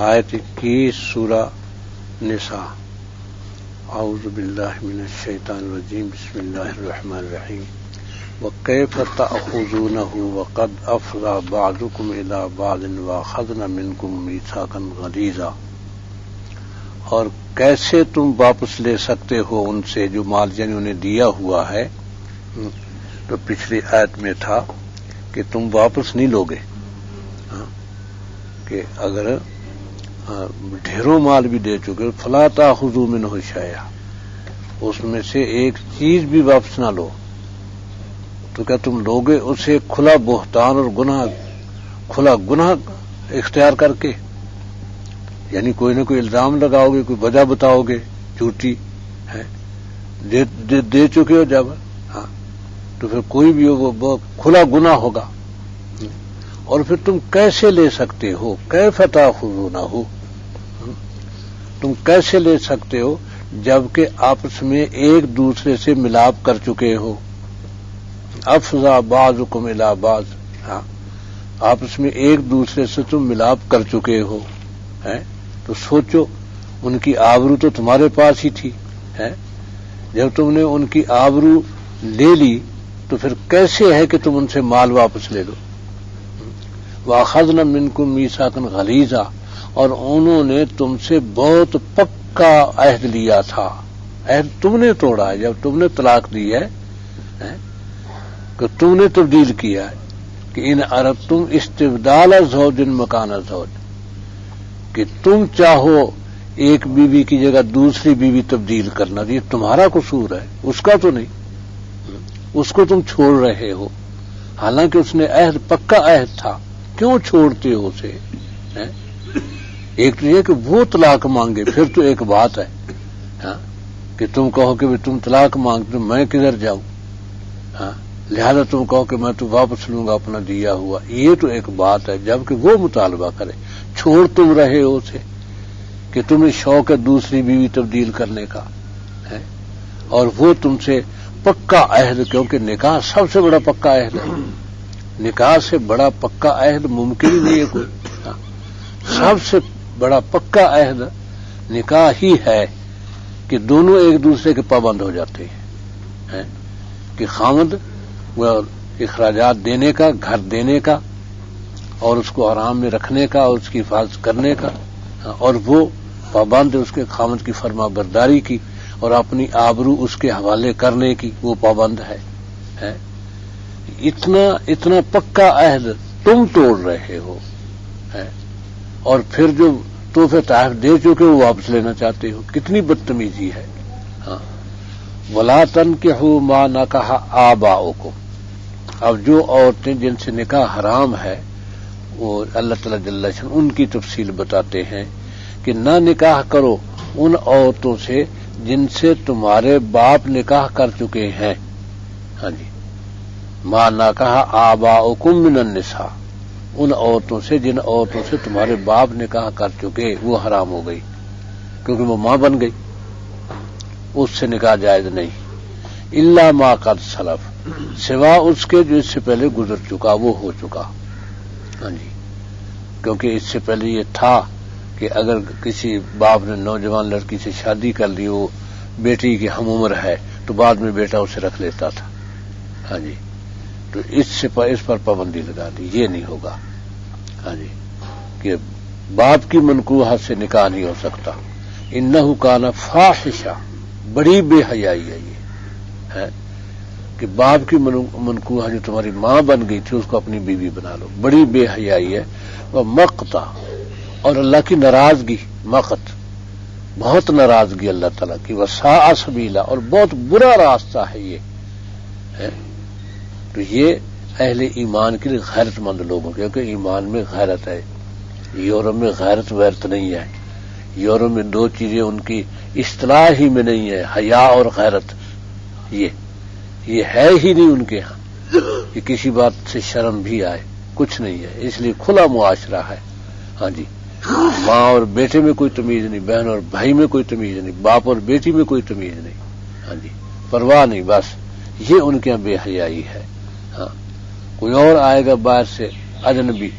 آیت 21 سورہ نساء۔ اعوذ باللہ من الشیطان الرجیم، بسم اللہ الرحمن الرحیم۔ وَكَيْفَ تَأْخُذُونَهُ وَقَدْ أَفْضَىٰ بَعْضُكُمْ إِلَىٰ بَعْضٍ وَأَخَذْنَ مِنكُم مِّيثَاقًا غَلِيظًا، اور کیسے تم واپس لے سکتے ہو ان سے جو مال یعنی انہیں دیا ہوا ہے؟ تو پچھلی آیت میں تھا کہ تم واپس نہیں لوگے، کہ اگر ڈھیروں مال بھی دے چکے فلا تاخذوا منہ شیئا، اس میں سے ایک چیز بھی واپس نہ لو، تو کیا تم لوگے اسے کھلا بہتان اور کھلا گناہ اختیار کر کے؟ یعنی کوئی نہ کوئی الزام لگاؤ گے، کوئی وجہ بتاؤ گے جھوٹی ہے، دے چکے ہو جب، ہاں تو پھر کوئی بھی ہو وہ کھلا گناہ ہوگا۔ اور پھر تم کیسے لے سکتے ہو؟ کیف تاخذونہ، تم کیسے لے سکتے ہو جبکہ آپس میں ایک دوسرے سے ملاپ کر چکے ہو؟ افضا بعضکم الی بعض، ہاں آپس میں ایک دوسرے سے تم ملاپ کر چکے ہو، تو سوچو ان کی آبرو تو تمہارے پاس ہی تھی، جب تم نے ان کی آبرو لے لی تو پھر کیسے ہے کہ تم ان سے مال واپس لے لو؟ وَأَخَذْنَ مِنكُم مِّيثَاقًا غَلِيظًا، اور انہوں نے تم سے بہت پکا عہد لیا تھا، عہد تم نے توڑا ہے جب تم نے طلاق دی ہے، کہ تم نے تبدیل کیا ہے کہ ان اردتم استبدال زوج مکان زوج، کہ تم چاہو ایک بیوی کی جگہ دوسری بیوی تبدیل کرنا، یہ تمہارا قصور ہے، اس کا تو نہیں، اس کو تم چھوڑ رہے ہو حالانکہ اس نے عہد پکا عہد تھا، کیوں چھوڑتے ہو اسے؟ ایک تو یہ کہ وہ طلاق مانگے، پھر تو ایک بات ہے کہ تم کہو کہ تم طلاق مانگتے میں کدھر جاؤں، لہذا تم کہو کہ میں تو واپس لوں گا اپنا دیا ہوا، یہ تو ایک بات ہے، جبکہ وہ مطالبہ کرے، چھوڑ تم رہے ہو اسے کہ تمہیں شوق ہے دوسری بیوی تبدیل کرنے کا، اور وہ تم سے پکا عہد، کیونکہ نکاح سب سے بڑا پکا عہد ہے، نکاح سے بڑا پکا عہد ممکن ہی نہیں ہے کوئی، سب سے بڑا پکا عہد نکاح ہی ہے کہ دونوں ایک دوسرے کے پابند ہو جاتے ہیں، کہ خاوند وہ اخراجات دینے کا، گھر دینے کا اور اس کو آرام میں رکھنے کا اور اس کی حفاظت کرنے کا، اور وہ پابند اس کے خاوند کی فرما برداری کی اور اپنی آبرو اس کے حوالے کرنے کی وہ پابند ہے۔ اتنا پکا عہد تم توڑ رہے ہو، اور پھر جو تحفے تحائف دے چکے وہ واپس لینا چاہتے ہو، کتنی بدتمیزی ہے۔ وَلَا تَنْكِحُوا مَا نَكَحَ آبَاؤُكُمْ، اب جو عورتیں جن سے نکاح حرام ہے وہ اللہ تعالیٰ جل شانہ ان کی تفصیل بتاتے ہیں کہ نہ نکاح کرو ان عورتوں سے جن سے تمہارے باپ نکاح کر چکے ہیں، ہاں جی، مَا نَكَحَ آبَاؤُكُمْ مِنَ النِّسَاءِ، ان عورتوں سے جن عورتوں سے تمہارے باپ نکاح کر چکے وہ حرام ہو گئی، کیونکہ وہ ماں بن گئی، اس سے نکاح جائز نہیں۔ الا ما قد سلف، سوا اس کے جو اس سے پہلے گزر چکا وہ ہو چکا، ہاں جی، کیونکہ اس سے پہلے یہ تھا کہ اگر کسی باپ نے نوجوان لڑکی سے شادی کر لی، وہ بیٹی کی ہم عمر ہے تو بعد میں بیٹا اسے رکھ لیتا تھا، ہاں جی، تو اس پر پابندی لگا دی، یہ نہیں ہوگا، ہاں جی، کہ باپ کی منکوحہ سے نکاح نہیں ہو سکتا۔ انہ کان فاحشہ، بڑی بے حیائی ہے یہ، ہے کہ باپ کی منکوحہ جو تمہاری ماں بن گئی تھی اس کو اپنی بیوی بنا لو، بڑی بے حیائی ہے۔ وہ مقتا، اور اللہ کی ناراضگی، مقت بہت ناراضگی اللہ تعالیٰ کی، وساء سبیلا، اور بہت برا راستہ ہے یہ، ہے تو یہ اہل ایمان کے لیے غیرت مند لوگوں، کیونکہ ایمان میں غیرت ہے، یورپ میں غیرت ویرت نہیں ہے، یورپ میں دو چیزیں ان کی اصطلاح ہی میں نہیں ہے، حیا اور غیرت، یہ ہے ہی نہیں ان کے ہاں، کہ کسی بات سے شرم بھی آئے، کچھ نہیں ہے، اس لیے کھلا معاشرہ ہے، ہاں جی، ماں اور بیٹے میں کوئی تمیز نہیں، بہن اور بھائی میں کوئی تمیز نہیں، باپ اور بیٹی میں کوئی تمیز نہیں، ہاں جی، پرواہ نہیں، بس یہ ان کے یہاں بے حیائی ہے. ہاں، کوئی اور آئے گا باہر سے اجنبی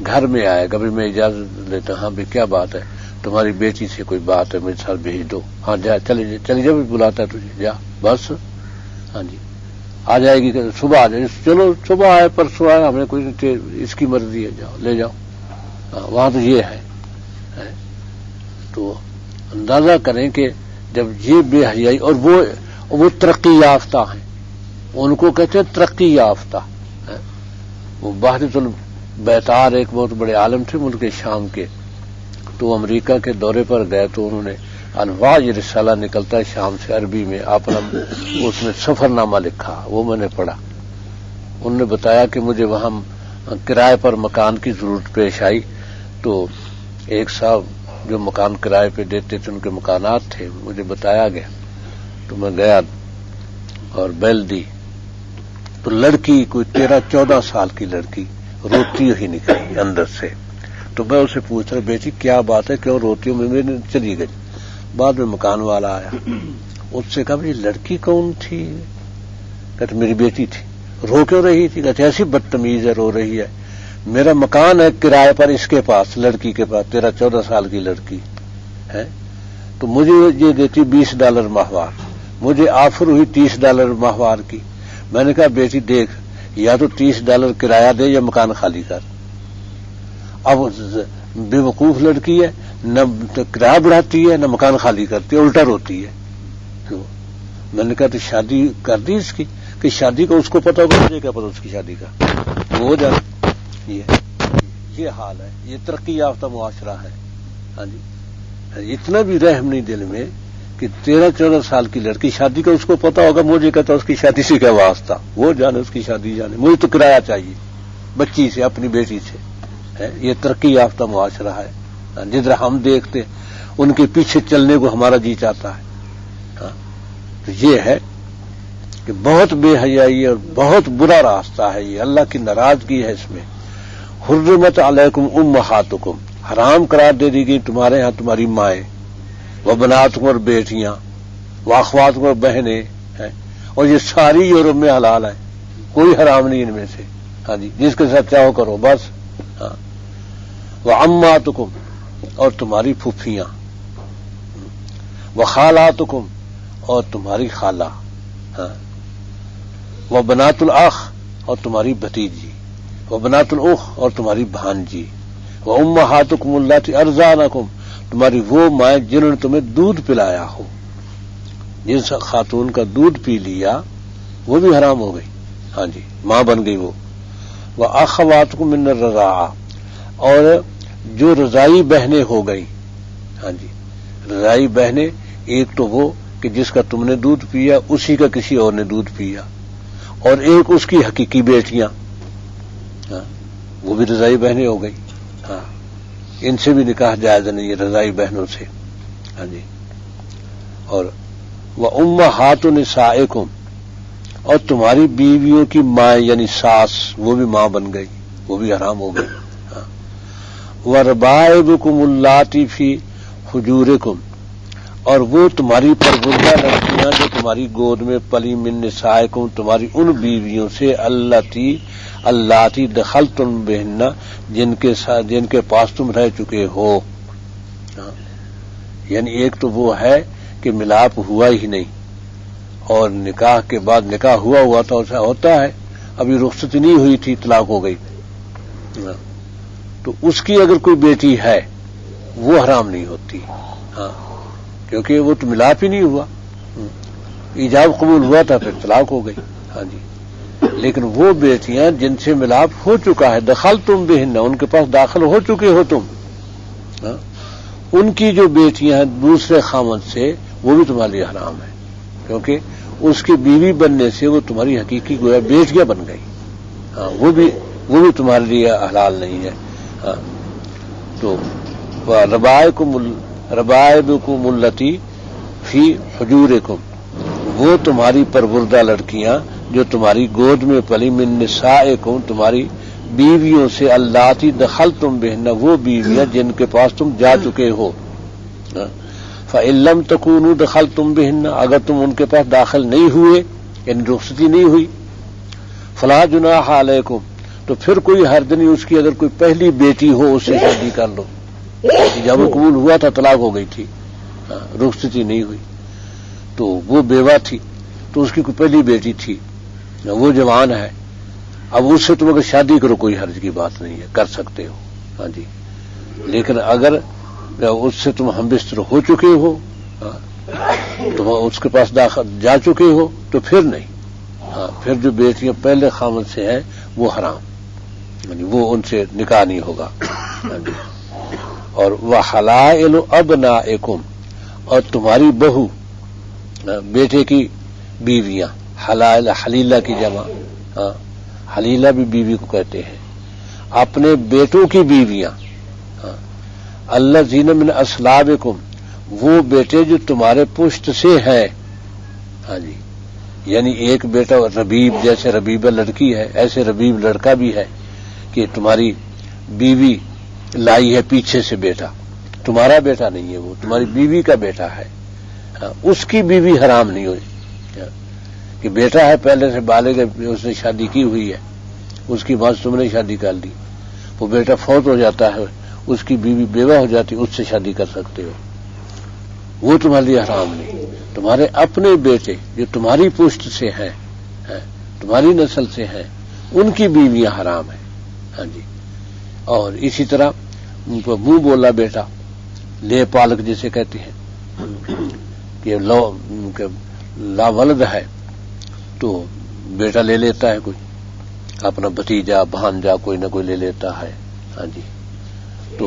گھر میں آئے گا، بھی میں اجازت لیتا ہوں. ہاں بھی کیا بات ہے، تمہاری بیٹی سے کوئی بات ہے، میرے ساتھ بھیج دو. ہاں جا، چلی جا، بھی بلاتا ہے تجھے، جا بس. ہاں جی، آ جائے گی، صبح آ جائے گی، چلو صبح آئے پرسوں آئے، ہمیں کوئی اس کی مرضی ہے، جاؤ لے جاؤ. وہاں تو یہ ہے. تو اندازہ کریں کہ جب یہ بے حیائی، اور وہ ترقی یافتہ ہیں، ان کو کہتے ہیں ترقی یافتہ. وہ وحدت البیتار ایک بہت بڑے عالم تھے ملک شام کے، تو امریکہ کے دورے پر گئے تو انہوں نے انواع رسالہ نکلتا ہے شام سے عربی میں، اپنا اس میں سفر نامہ لکھا، وہ میں نے پڑھا. انہوں نے بتایا کہ مجھے وہاں کرائے پر مکان کی ضرورت پیش آئی، تو ایک صاحب جو مکان کرائے پہ دیتے تھے، ان کے مکانات تھے، مجھے بتایا گیا. تو میں گیا اور بیل دی، تو لڑکی کوئی 13-14 سال کی لڑکی روتی ہی نکلی اندر سے. تو میں اسے پوچھ رہا، بیٹی کیا بات ہے، کیوں روتی ہوں؟ میں چلی گئی. بعد میں مکان والا آیا، اس سے کہا یہ لڑکی کون تھی؟ کہتے میری بیٹی تھی. رو کیوں رہی تھی؟ کہتے ایسی بدتمیز ہے، رو رہی ہے. میرا مکان ہے کرائے پر اس کے پاس، لڑکی کے پاس، 13-14 سال کی لڑکی ہے، تو مجھے یہ دیتی $20 ماہوار، مجھے آفر ہوئی $30 ماہوار کی. میں نے کہا بیٹی دیکھ، یا تو $30 کرایہ دے یا مکان خالی کر. اب بے وقوف لڑکی ہے، نہ کرایہ بڑھاتی ہے نہ مکان خالی کرتی ہے، الٹا روتی ہے. تو میں نے کہا تو شادی کر دی اس کی؟ کہ شادی کا اس کو پتا ہوگا، مجھے کیا پتا اس کی شادی کا، وہ جائے. یہ حال ہے، یہ ترقی یافتہ معاشرہ ہے. ہاں جی، اتنا بھی رحم نہیں دل میں کہ 13-14 سال کی لڑکی، شادی کا اس کو پتا ہوگا، مجھے کہتا اس کی شادی سے کیا واسطہ، وہ جانے اس کی شادی جانے، مجھے تو کرایہ چاہیے بچی سے، اپنی بیٹی سے. یہ ترقی یافتہ معاشرہ ہے. جدھر ہم دیکھتے ان کے پیچھے چلنے کو ہمارا جی چاہتا ہے. تو یہ ہے کہ بہت بے حیائی اور بہت برا راستہ ہے یہ، اللہ کی ناراضگی ہے اس میں. حرمت علیکم امہاتکم، حرام قرار دے دی گئی تمہارے ہاں تمہاری مائیں، وبناتکم اور بیٹیاں، واخواتکم اور بہنیں ہیں، اور یہ ساری یورپ میں حلال ہے، کوئی حرام نہیں ان میں سے. ہاں جی، جس کے ساتھ چاہو کرو بس. ہاں، وعماتکم اور تمہاری پھوپھیاں، وخالاتکم اور تمہاری خالہ، ہاں، وبنات الاخ اور تمہاری بھتیجی، وبنات الاخ اور تمہاری بھانجی، وامہاتکم اللاتی ارضعنکم تمہاری وہ مائیں جنہوں نے تمہیں دودھ پلایا ہو. جس خاتون کا دودھ پی لیا وہ بھی حرام ہو گئی. ہاں جی، ماں بن گئی وہ. واخواتکم من الرضاعہ اور جو رضائی بہنیں ہو گئی. ہاں جی، رضائی بہنیں ایک تو وہ کہ جس کا تم نے دودھ پیا اسی کا کسی اور نے دودھ پیا، اور ایک اس کی حقیقی بیٹیاں، ہاں، وہ بھی رضائی بہنیں ہو گئی. ہاں، ان سے بھی نکاح جائز نہیں ہے، رضائی بہنوں سے. ہاں جی، اور وامہات نسائکم اور تمہاری بیویوں کی ماں یعنی ساس، وہ بھی ماں بن گئی، وہ بھی حرام ہو گئی. ہاں، وربائبکم اللاتی فی حجورکم اور وہ تمہاری پروردہ لڑکیاں جو تمہاری گود میں پلی، من نسائکم تمہاری ان بیویوں سے، اللاتی دخلتم بہن جن کے پاس تم رہ چکے ہو. ہاں، یعنی ایک تو وہ ہے کہ ملاپ ہوا ہی نہیں، اور نکاح کے بعد نکاح ہوا تھا، ایسا ہوتا ہے، ابھی رخصت نہیں ہوئی تھی طلاق ہو گئی. ہاں، تو اس کی اگر کوئی بیٹی ہے وہ حرام نہیں ہوتی. ہاں، کیونکہ وہ تو ملاپ ہی نہیں ہوا، ایجاب قبول ہوا تھا پھر طلاق ہو گئی. ہاں جی، لیکن وہ بیٹیاں جن سے ملاپ ہو چکا ہے، دخلتم بہن ان کے پاس داخل ہو چکے ہو تم، ہاں، ان کی جو بیٹیاں ہیں دوسرے خامد سے، وہ بھی تمہارے لیے حرام ہے، کیونکہ اس کی بیوی بننے سے وہ تمہاری حقیقی گویا بیٹیاں بن گئی. ہاں، وہ بھی تمہارے لیے حلال نہیں ہے. ہاں، تو ربائبکم اللاتی فی حجورکم وہ تمہاری پروردہ لڑکیاں جو تمہاری گود میں پلی، من نسائکم تمہاری بیویوں سے، اللاتی دخلتم بہن وہ بیویاں جن کے پاس تم جا چکے ہو. فَإِن لَّمْ تَكُونُوا دَخَلْتُمْ بِهِنَّ، اگر تم ان کے پاس داخل نہیں ہوئے، یعنی رخصتی نہیں ہوئی، فَلَا جُنَاحَ عَلَيْكُمْ، تو پھر کوئی حرج نہیں اس کی، اگر کوئی پہلی بیٹی ہو اس سے شادی کر لو. جب وہ قبول ہوا تھا طلاق ہو گئی تھی، رخصتی نہیں ہوئی، تو وہ بیوہ تھی، تو اس کی کوئی پہلی بیٹی تھی، وہ جوان ہے، اب اس سے تم اگر شادی کرو کوئی حرج کی بات نہیں ہے، کر سکتے ہو. ہاں جی، لیکن اگر اس سے تم ہم بستر ہو چکے ہو، تم اس کے پاس جا چکے ہو، تو پھر نہیں. پھر جو بیٹیاں پہلے خامد سے ہیں وہ حرام، یعنی وہ ان سے نکاح نہیں ہوگا. اور وحلائل ابنائکم، اور تمہاری بہو، بیٹے کی بیویاں، حلائل حلیلہ کی جمع، حلیلہ بھی بیوی کو کہتے ہیں، اپنے بیٹوں کی بیویاں. الذین من اصلابکم، وہ بیٹے جو تمہارے پشت سے ہیں. ہاں جی، یعنی ایک بیٹا ربیب، جیسے ربیبہ لڑکی ہے ایسے ربیب لڑکا بھی ہے، کہ تمہاری بیوی لائی ہے پیچھے سے بیٹا، تمہارا بیٹا نہیں ہے، وہ تمہاری بیوی کا بیٹا ہے. اس کی بیوی حرام نہیں ہوئی، کہ بیٹا ہے پہلے سے بالغ ہے، اس نے شادی کی ہوئی ہے، اس کی بعد تم نے شادی کر لی، وہ بیٹا فوت ہو جاتا ہے، اس کی بیوی بیوہ ہو جاتی، اس سے شادی کر سکتے ہو، وہ تمہارے لیے حرام نہیں. تمہارے اپنے بیٹے جو تمہاری پشت سے ہیں، تمہاری نسل سے ہیں، ان کی بیویاں حرام ہیں. ہاں جی، اور اسی طرح ان کو منہ بولا بیٹا، لے پالک جسے کہتے ہیں، کہ لا ولد ہے تو بیٹا لے لیتا ہے، کوئی اپنا بھتیجا بھانجا کوئی نہ کوئی لے لیتا ہے. ہاں جی، تو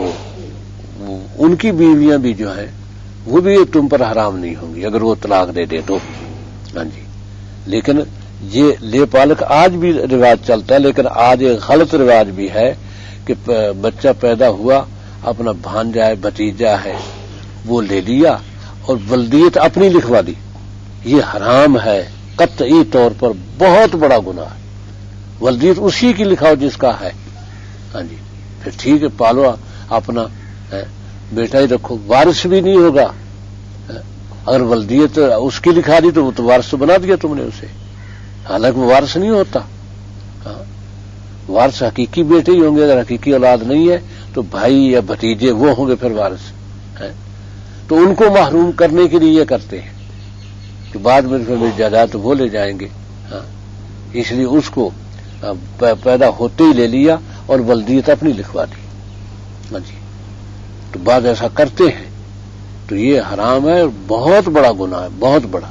ان کی بیویاں بھی جو ہیں وہ بھی تم پر حرام نہیں ہوں گی اگر وہ طلاق دے دے تو. ہاں جی، لیکن یہ لے پالک آج بھی رواج چلتا ہے، لیکن آج ایک غلط رواج بھی ہے کہ بچہ پیدا ہوا، اپنا بھانجا ہے بھتیجا ہے وہ لے لیا اور ولدیت اپنی لکھوا دی. یہ حرام ہے قطعی طور پر، بہت بڑا گناہ ہے. ولدیت اسی کی لکھاؤ جس کا ہے. ہاں جی، پھر ٹھیک ہے، پالو اپنا بیٹا ہی رکھو، وارث بھی نہیں ہوگا. اگر ولدیت اس کی لکھا دی تو وہ تو وارث تو بنا دیا تم نے اسے، حالانکہ وہ وارث نہیں ہوتا. وارث حقیقی بیٹے ہی ہوں گے، اگر حقیقی اولاد نہیں ہے تو بھائی یا بھتیجے وہ ہوں گے پھر وارث. تو ان کو محروم کرنے کے لیے یہ کرتے ہیں کہ بعد میں پھر میری جائیداد وہ لے جائیں گے. اس لیے اس کو پیدا ہوتے ہی لے لیا اور ولدیت اپنی لکھوا دی. ہاں جی، تو بعد ایسا کرتے ہیں تو یہ حرام ہے، بہت بڑا گناہ ہے، بہت بڑا.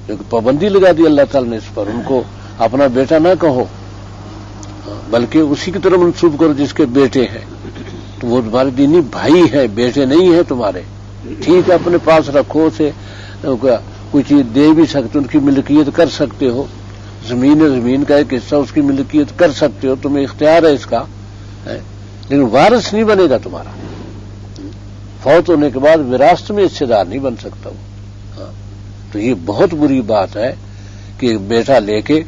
کیونکہ پابندی لگا دی اللہ تعالی نے اس پر، ان کو اپنا بیٹا نہ کہو بلکہ اسی کی طرح منسوب کرو جس کے بیٹے ہیں. تو وہ تمہارے دینی بھائی ہیں، بیٹے نہیں ہیں تمہارے. ٹھیک ہے، اپنے پاس رکھو، اسے کوئی چیز دے بھی سکتے، ان کی ملکیت کر سکتے ہو، زمین کا ایک حصہ اس کی ملکیت کر سکتے ہو، تمہیں اختیار ہے اس کا، لیکن وارث نہیں بنے گا تمہارا. فوت ہونے کے بعد وراثت میں حصے دار نہیں بن سکتا وہ. تو یہ بہت بری بات ہے کہ بیٹا لے کے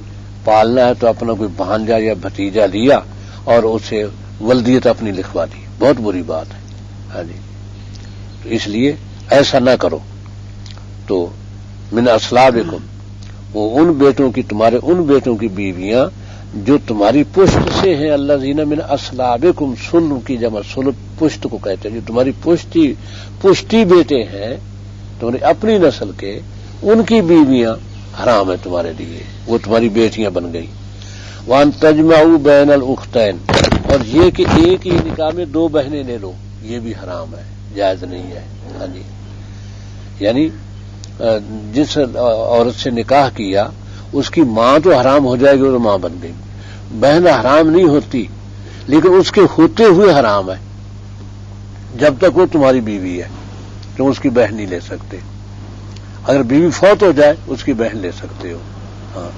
پالنا ہے تو اپنا کوئی بھانجا یا بھتیجا لیا اور اسے ولدیت اپنی لکھوا دی، بہت بری بات ہے. ہاں جی، تو اس لیے ایسا نہ کرو. تو من اصلابکم، وہ ان بیٹوں کی، تمہارے ان بیٹوں کی بیویاں جو تمہاری پشت سے ہیں. الذین من اصلابکم، سلب کی جمع سلب پشت کو کہتے ہیں، جو تمہاری پشتی بیٹے ہیں تمہاری اپنی نسل کے، ان کی بیویاں حرام ہے تمہارے لیے، وہ تمہاری بیٹیاں بن گئی. وان تجمعوا بین الاختین، اور یہ کہ ایک ہی نکاح میں دو بہنیں لے لو، یہ بھی حرام ہے، جائز نہیں ہے. ہاں جی، یعنی جس عورت سے نکاح کیا اس کی ماں تو حرام ہو جائے گی، وہ ماں بن گئی. بہن حرام نہیں ہوتی لیکن اس کے ہوتے ہوئے حرام ہے. جب تک وہ تمہاری بیوی ہے تم اس کی بہن نہیں لے سکتے. اگر بیوی فوت ہو جائے اس کی بہن لے سکتے ہو، ہاں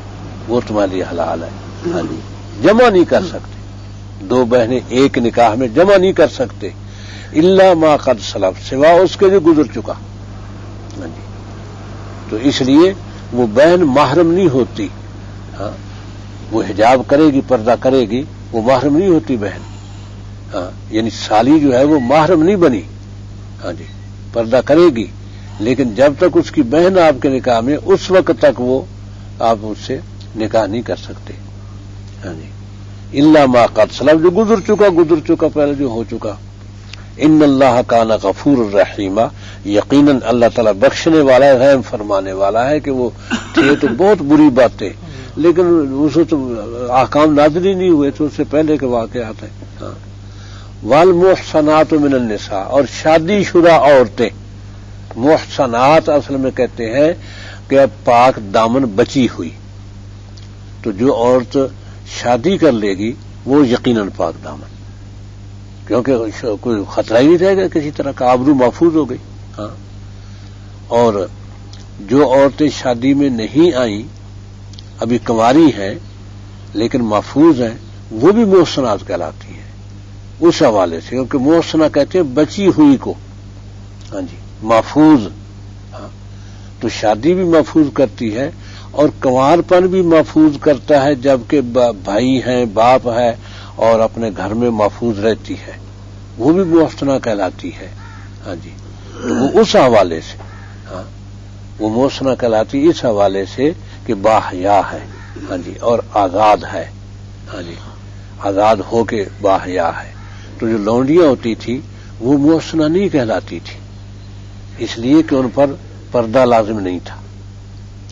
وہ تمہارے لیے حلال ہے. ہاں جی، جمع نہیں کر سکتے، دو بہنیں ایک نکاح میں جمع نہیں کر سکتے، الا ما قد سلف، سوا اس کے جو گزر چکا. ہاں جی، تو اس لیے وہ بہن محرم نہیں ہوتی. ہاں، وہ حجاب کرے گی، پردہ کرے گی، وہ محرم نہیں ہوتی بہن. ہاں، یعنی سالی جو ہے وہ محرم نہیں بنی. ہاں جی، پردہ کرے گی، لیکن جب تک اس کی بہن آپ کے نکاح میں، اس وقت تک وہ آپ اس سے نکاح نہیں کر سکتے. ہاں جی، الا ما قد سلف، جو گزر چکا پہلے جو ہو چکا. ان اللہ کان غفور الرحیم، یقیناً اللہ تعالیٰ بخشنے والا ہے، رحم فرمانے والا ہے. کہ وہ تھے تو بہت بری باتیں، لیکن اس وقت احکام نازل ہی نہیں ہوئے، تو اس سے پہلے کے واقعات ہیں. ہاں، والمحصنات من النساء، اور شادی شدہ عورتیں. محصنات اصل میں کہتے ہیں کہ پاک دامن بچی ہوئی. تو جو عورت شادی کر لے گی وہ یقیناً پاک دامن، کیونکہ کوئی خطرہ ہی نہیں رہے گا کسی طرح کا، آبرو محفوظ ہو گئی. ہاں، اور جو عورتیں شادی میں نہیں آئیں، ابھی کنواری ہیں لیکن محفوظ ہیں، وہ بھی محسنات کہلاتی ہیں اس حوالے سے، کیونکہ محسنہ کہتے ہیں بچی ہوئی کو. ہاں جی، محفوظ. ہاں، تو شادی بھی محفوظ کرتی ہے اور کنوار پن بھی محفوظ کرتا ہے، جبکہ بھائی ہیں، باپ ہے اور اپنے گھر میں محفوظ رہتی ہے، وہ بھی محسنہ کہلاتی ہے. ہاں جی، تو وہ اس حوالے سے، ہاں، وہ محسنہ کہلاتی اس حوالے سے کہ باحیا ہے. ہاں جی، اور آزاد ہے. ہاں جی، آزاد ہو کے باحیا ہے. تو جو لونڈیاں ہوتی تھی وہ محسنہ نہیں کہلاتی تھی، اس لیے کہ ان پر پردہ لازم نہیں تھا.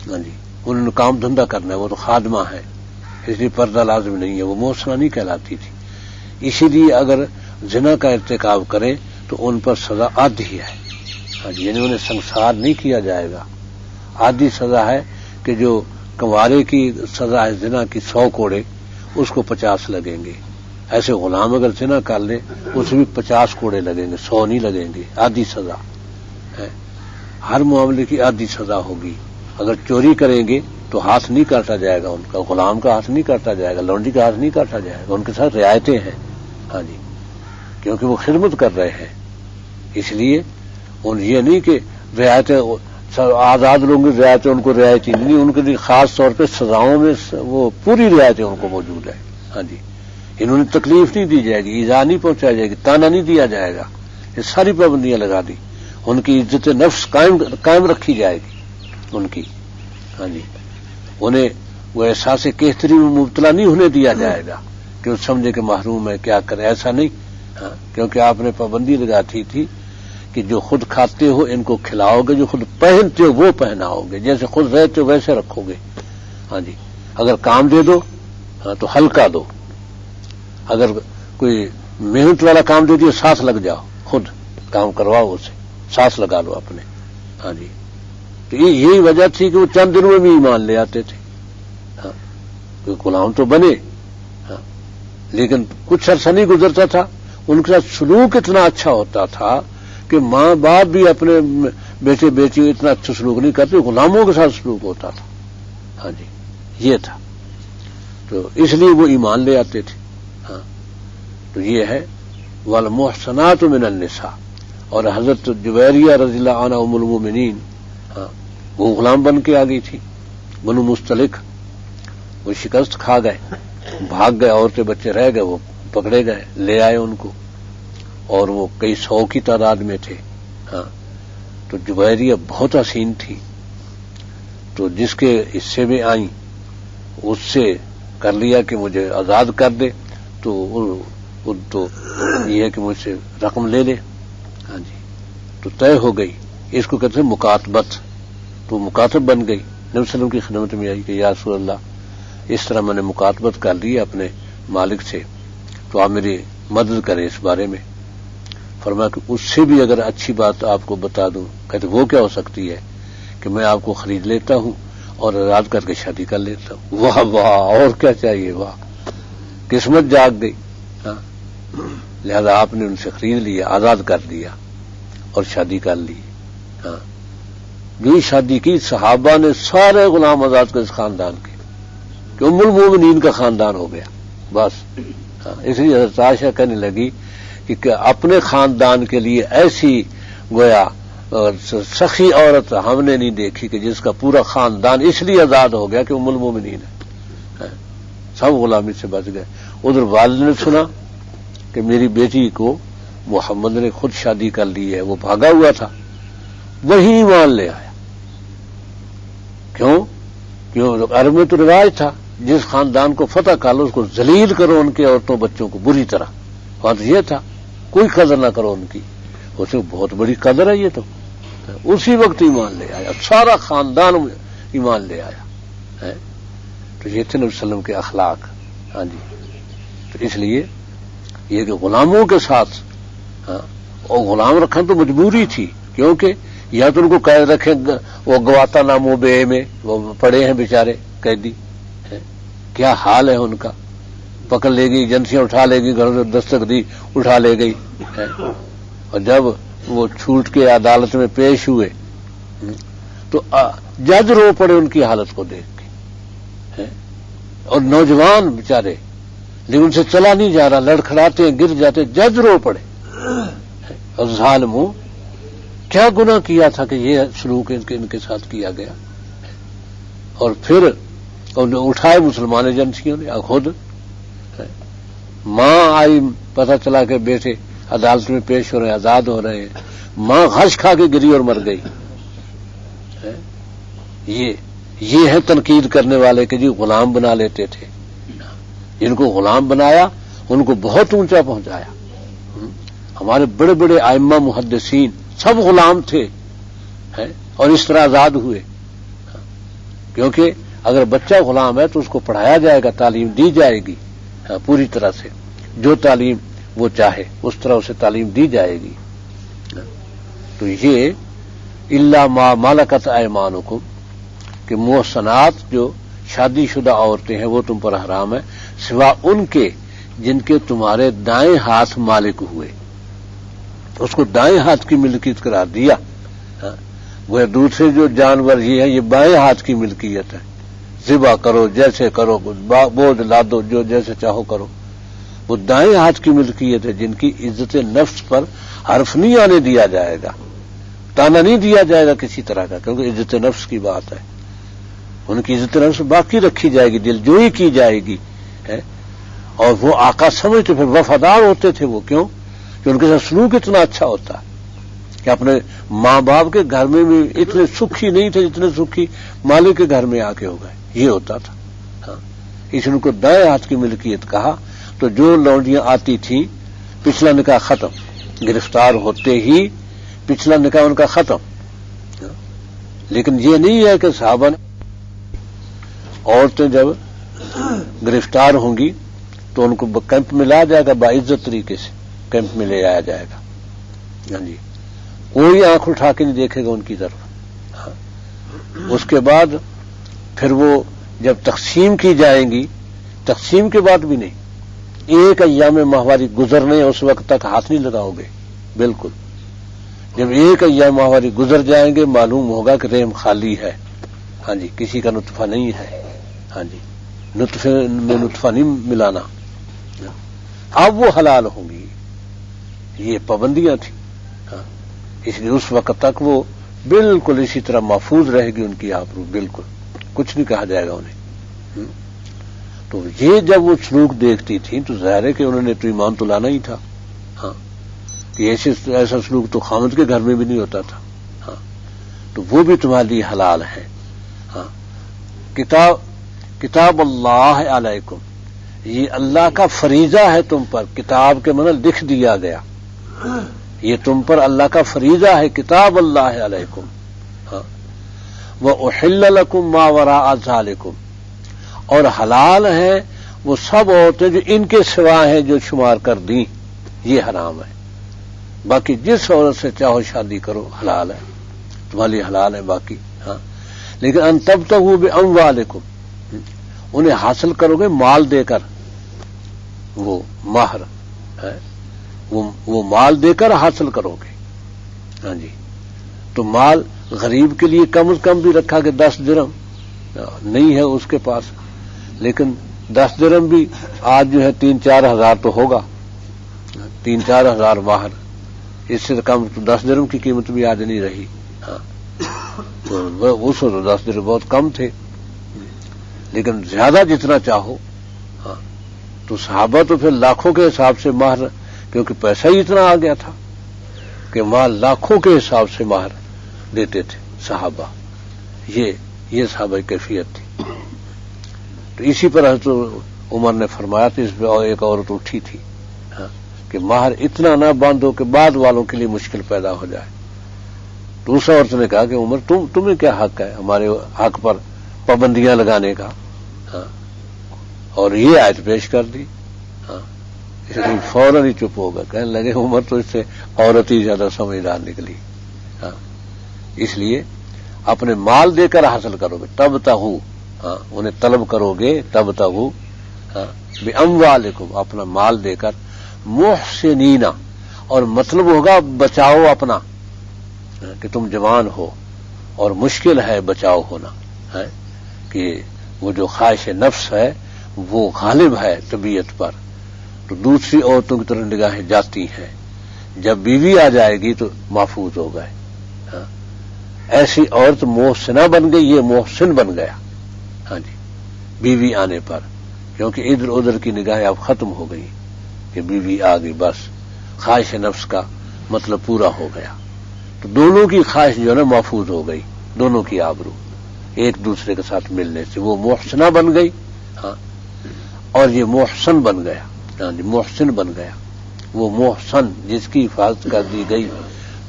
ہاں جی، انہوں نے کام دھندا کرنا ہے، وہ تو خادمہ ہے، اس لیے پردہ لازم نہیں ہے، وہ محسنہ نہیں کہلاتی تھی. اسی لیے اگر زنا کا ارتکاب کرے تو ان پر سزا آدھی ہے. ہاں جی، یعنی انہیں سنسار نہیں کیا جائے گا. آدھی سزا ہے کہ جو کنوارے کی سزا ہے زنا کی 100 کوڑے، اس کو 50 لگیں گے. ایسے غلام اگر زنا کر لے اس بھی 50 کوڑے لگیں گے، 100 نہیں لگیں گے. آدھی سزا ہے، ہر معاملے کی آدھی سزا ہوگی. اگر چوری کریں گے تو ہاتھ نہیں کاٹا جائے گا، ان کا غلام کا ہاتھ نہیں کاٹا جائے گا، لونڈی کا ہاتھ نہیں کاٹا جائے گا، ان کے ساتھ رعایتیں ہیں. ہاں جی، کیونکہ وہ خدمت کر رہے ہیں، اس لیے ان یہ نہیں کہ رعایتیں آزاد لوگوں کی رعایتیں ان کو رعایتی نہیں، ان کے لیے خاص طور پہ سزاؤں میں وہ پوری رعایتیں ان کو موجود ہیں. ہاں جی، انہوں نے تکلیف نہیں دی جائے گی، ایذا نہیں پہنچائی جائے گی، تانا نہیں دیا جائے گا، یہ ساری پابندیاں لگا دی. ان کی عزت نفس قائم رکھی جائے گی ان کی. ہاں جی، انہیں وہ احساس کہتری میں مبتلا نہیں ہونے دیا جائے گا کہ وہ سمجھے کہ محروم ہے، کیا کرے، ایسا نہیں. ہاں، کیونکہ آپ نے پابندی لگاتی تھی کہ جو خود کھاتے ہو ان کو کھلاؤ گے، جو خود پہنتے ہو وہ پہناؤ گے، جیسے خود رہتے ہو ویسے رکھو گے. ہاں جی، اگر کام دے دو ہاں تو ہلکا دو، اگر کوئی محنت والا کام دے دیا ساتھ لگ جاؤ، خود کام کرواؤ، اسے ساتھ لگا لو اپنے. ہاں جی، تو یہی وجہ تھی کہ وہ چند دنوں میں بھی ایمان لے آتے تھے. ہاں، کوئی غلام تو بنے، ہاں، لیکن کچھ عرصہ نہیں گزرتا تھا ان کے ساتھ سلوک اتنا اچھا ہوتا تھا کہ ماں باپ بھی اپنے بیٹے بیٹی اتنا اچھا سلوک نہیں کرتے، غلاموں کے ساتھ سلوک ہوتا تھا. ہاں جی، یہ تھا، تو اس لیے وہ ایمان لے آتے تھے. ہاں، تو یہ ہے والمحصنات من النساء. اور حضرت جویریہ رضی اللہ عنہ ام المؤمنین، ہاں، وہ غلام بن کے آ گئی تھی. بنو مستلق وہ شکست کھا گئے، بھاگ گئے، عورتیں بچے رہ گئے، وہ پکڑے گئے، لے آئے ان کو، اور وہ کئی 100 کی تعداد میں تھے. ہاں، تو جویریہ بہت حسین تھی، تو جس کے حصے میں آئیں اس سے کر لیا کہ مجھے آزاد کر دے، تو یہ ہے کہ مجھ سے رقم لے لے. ہاں جی، تو طے ہو گئی. اس کو کہتے ہیں مکاتبت. تو مکاتب بن گئی، نبی صلی اللہ علیہ وسلم کی خدمت میں آئی کہ یا رسول اللہ اس طرح میں نے مکاتبت کر لی اپنے مالک سے، تو آپ میری مدد کریں اس بارے میں. فرمایا کہ اس سے بھی اگر اچھی بات آپ کو بتا دوں. کہتے وہ کیا ہو سکتی ہے؟ کہ میں آپ کو خرید لیتا ہوں اور آزاد کر کے شادی کر لیتا ہوں. واہ واہ، اور کیا چاہیے، واہ، قسمت جاگ گئی. ہاں، لہذا آپ نے ان سے خرید لیا، آزاد کر دیا اور شادی کر لی. ہاں، جو ہی شادی کی صحابہ نے سارے غلام آزاد کر اس خاندان کے، کہ ام المؤمنین کا خاندان ہو گیا بس. ہاں، اس لیے حضرت عائشہ کہنے لگی کہ اپنے خاندان کے لیے ایسی گویا سخی عورت ہم نے نہیں دیکھی کہ جس کا پورا خاندان اس لیے آزاد ہو گیا کہ ام المؤمنین ہے. سب غلامی سے بچ گئے. ادھر والد نے سنا کہ میری بیٹی کو محمد نے خود شادی کر لی ہے، وہ بھاگا ہوا تھا، وہی ایمان لے آیا. کیوں؟ عرب میں تو رواج تھا جس خاندان کو فتح کر لو اس کو ذلیل کرو، ان کے عورتوں بچوں کو بری طرح. وہاں تو یہ تھا کوئی قدر نہ کرو ان کی. اسے بہت بڑی قدر ہے یہ تو. اسی وقت ایمان لے آیا، سارا خاندان ایمان لے آیا. تو یہ تھے نبی صلی اللہ علیہ وسلم کے اخلاق. ہاں جی. تو اس لیے یہ کہ غلاموں کے ساتھ اور غلام رکھنا تو مجبوری تھی، کیونکہ یا تو ان کو قید رکھیں وہ گواتا ناموں بے میں وہ پڑے ہیں بیچارے قیدی. کیا حال ہے ان کا. پکڑ لے گئی، ایجنسیاں اٹھا لے گی، گھروں سے دستک دی اٹھا لے گئی. اور جب وہ چھوٹ کے عدالت میں پیش ہوئے تو جج رو پڑے ان کی حالت کو دیکھ کے. اور نوجوان بیچارے، لیکن ان سے چلا نہیں جا رہا، لڑکھڑاتے ہیں، گر جاتے، جج رو پڑے. اور ظالموں کیا گناہ کیا تھا کہ یہ سلوک ان کے ساتھ کیا گیا. اور پھر اٹھائے مسلمان ایجنسیوں نے. خود ماں آئی، پتہ چلا کہ بیٹے عدالت میں پیش ہو رہے ہیں، آزاد ہو رہے ہیں. ماں غش کھا کے گری اور مر گئی. یہ ہے تنقید کرنے والے کہ جی غلام بنا لیتے تھے. جن کو غلام بنایا ان کو بہت اونچا پہنچایا. ہمارے بڑے بڑے ائمہ محدثین سب غلام تھے اور اس طرح آزاد ہوئے. کیونکہ اگر بچہ غلام ہے تو اس کو پڑھایا جائے گا، تعلیم دی جائے گی پوری طرح سے، جو تعلیم وہ چاہے اس طرح اسے تعلیم دی جائے گی. تو یہ الا ما ملکت ایمانکم کہ محصنات جو شادی شدہ عورتیں ہیں وہ تم پر حرام ہے، سوا ان کے جن کے تمہارے دائیں ہاتھ مالک ہوئے. اس کو دائیں ہاتھ کی ملکیت قرار دیا. وہ دوسرے جو جانور یہ ہیں یہ بائیں ہاتھ کی ملکیت ہے. ذبح کرو جیسے کرو، بوجھ لا دو، جو جیسے چاہو کرو. وہ دائیں ہاتھ کی ملکیت ہے جن کی عزت نفس پر حرف نہیں آنے دیا جائے گا، تانا نہیں دیا جائے گا کسی طرح کا، کیونکہ عزت نفس کی بات ہے. ان کی عزت نفس باقی رکھی جائے گی، دل جوئی کی جائے گی. اور وہ آقا سمجھتے پھر وفادار ہوتے تھے. وہ کیوں؟ کہ ان کے ساتھ سلوک اتنا اچھا ہوتا کہ اپنے ماں باپ کے گھر میں بھی اتنے سکھی نہیں تھے جتنے سکھی مالک کے گھر میں آ کے ہو گئے. یہ ہوتا تھا. اس نے کو دائیں ہاتھ کی ملکیت کہا. تو جو لونڈیاں آتی تھیں پچھلا نکاح ختم، گرفتار ہوتے ہی پچھلا نکاح ان کا ختم. لیکن یہ نہیں ہے کہ صحابہ نے عورتیں جب گرفتار ہوں گی تو ان کو کیمپ میں لایا جائے گا، باعزت طریقے سے کیمپ میں لے آیا جائے گا. ہاں جی. کوئی آنکھ اٹھا کے نہیں دیکھے گا ان کی طرف. اس کے بعد پھر وہ جب تقسیم کی جائیں گی، تقسیم کے بعد بھی نہیں، ایک ایام ماہواری گزرنے اس وقت تک ہاتھ نہیں لگاؤ گے. بالکل جب ایک ایام ماہواری گزر جائیں گے معلوم ہوگا کہ رحم خالی ہے. ہاں جی. کسی کا نطفہ نہیں ہے. ہاں جی. نطفے میں نطفہ نہیں ملانا. اب وہ حلال ہوں گی. یہ پابندیاں تھیں. اس لیے اس وقت تک وہ بالکل اسی طرح محفوظ رہے گی ان کی آبرو. بالکل کچھ نہیں کہا جائے گا انہیں. تو یہ جب وہ سلوک دیکھتی تھیں تو ظاہر ہے کہ انہوں نے تو ایمان تو لانا ہی تھا. ہاں. کہ ایسا سلوک تو خامد کے گھر میں بھی نہیں ہوتا تھا. ہاں. تو وہ بھی تمہارے لیے حلال ہے. ہاں. کتاب اللہ علیکم، یہ اللہ کا فریضہ ہے تم پر. کتاب کے معنی لکھ دیا گیا. یہ تم پر اللہ کا فریضہ ہے. کتاب اللہ علیکم. ہاں. وَأُحِلَّ لَكُم مَّا وَرَاءَ ذَلِكُم، اور حلال ہیں وہ سب عورتیں جو ان کے سوا ہیں جو شمار کر دیں، یہ حرام ہے. باقی جس عورت سے چاہو شادی کرو حلال ہے، تمہارے لیے حلال ہے باقی. ہاں. لیکن ان تبتغوا باموالکم، انہیں حاصل کرو گے مال دے کر. وہ مہر ہے، وہ مال دے کر حاصل کرو گے. ہاں جی. تو مال غریب کے لیے کم از کم بھی رکھا کہ 10 درہم نہیں ہے اس کے پاس، لیکن 10 درہم بھی آج جو ہے 3-4 ہزار تو ہوگا. 3-4 ہزار مہر، اس سے کم تو 10 درہم کی قیمت بھی آج نہیں رہی. ہاں. تو اس وقت 10 درہم بہت کم تھے. لیکن زیادہ جتنا چاہو. ہاں. تو صحابہ تو پھر لاکھوں کے حساب سے مہر، کیونکہ پیسہ ہی اتنا آ گیا تھا کہ مال لاکھوں کے حساب سے مہر دیتے تھے صحابہ. یہ صحابہ کی کیفیت تھی. تو اسی پر حضرت عمر نے فرمایا تھا، اس پہ ایک عورت اٹھی تھی کہ مہر اتنا نہ باندھو کہ بعد والوں کے لیے مشکل پیدا ہو جائے. تو اس عورت نے کہا کہ عمر تمہیں کیا حق ہے ہمارے حق پر پابندیاں لگانے کا؟ اور یہ آیت پیش کر دی. اس لیے فوراً ہی چپ ہوگا، کہنے لگے عمر تو اس سے عورت ہی زیادہ سمجھدار نکلی. اس لیے اپنے مال دے کر حاصل کرو گے تب تہو، انہیں طلب کرو گے تب تہو بِأَمْوَالِكُمْ، اپنا مال دے کر، محسنین، اور مطلب ہوگا بچاؤ اپنا، کہ تم جوان ہو اور مشکل ہے بچاؤ ہونا، کہ وہ جو خواہش نفس ہے وہ غالب ہے طبیعت پر، تو دوسری عورتوں کی طرف نگاہیں جاتی ہیں. جب بیوی آ جائے گی تو محفوظ ہو گئے. ایسی عورت محسنہ بن گئی، یہ محسن بن گیا. جی، بیوی آنے پر، کیونکہ ادھر ادھر کی نگاہیں اب ختم ہو گئی کہ بیوی آ گئی، بس خواہش نفس کا مطلب پورا ہو گیا. تو دونوں کی خواہش جو ہے نا محفوظ ہو گئی، دونوں کی آبرو ایک دوسرے کے ساتھ ملنے سے. وہ محسنہ بن گئی، اور یہ محسن بن گیا. محسن بن گیا. وہ محسن جس کی حفاظت کر دی گئی،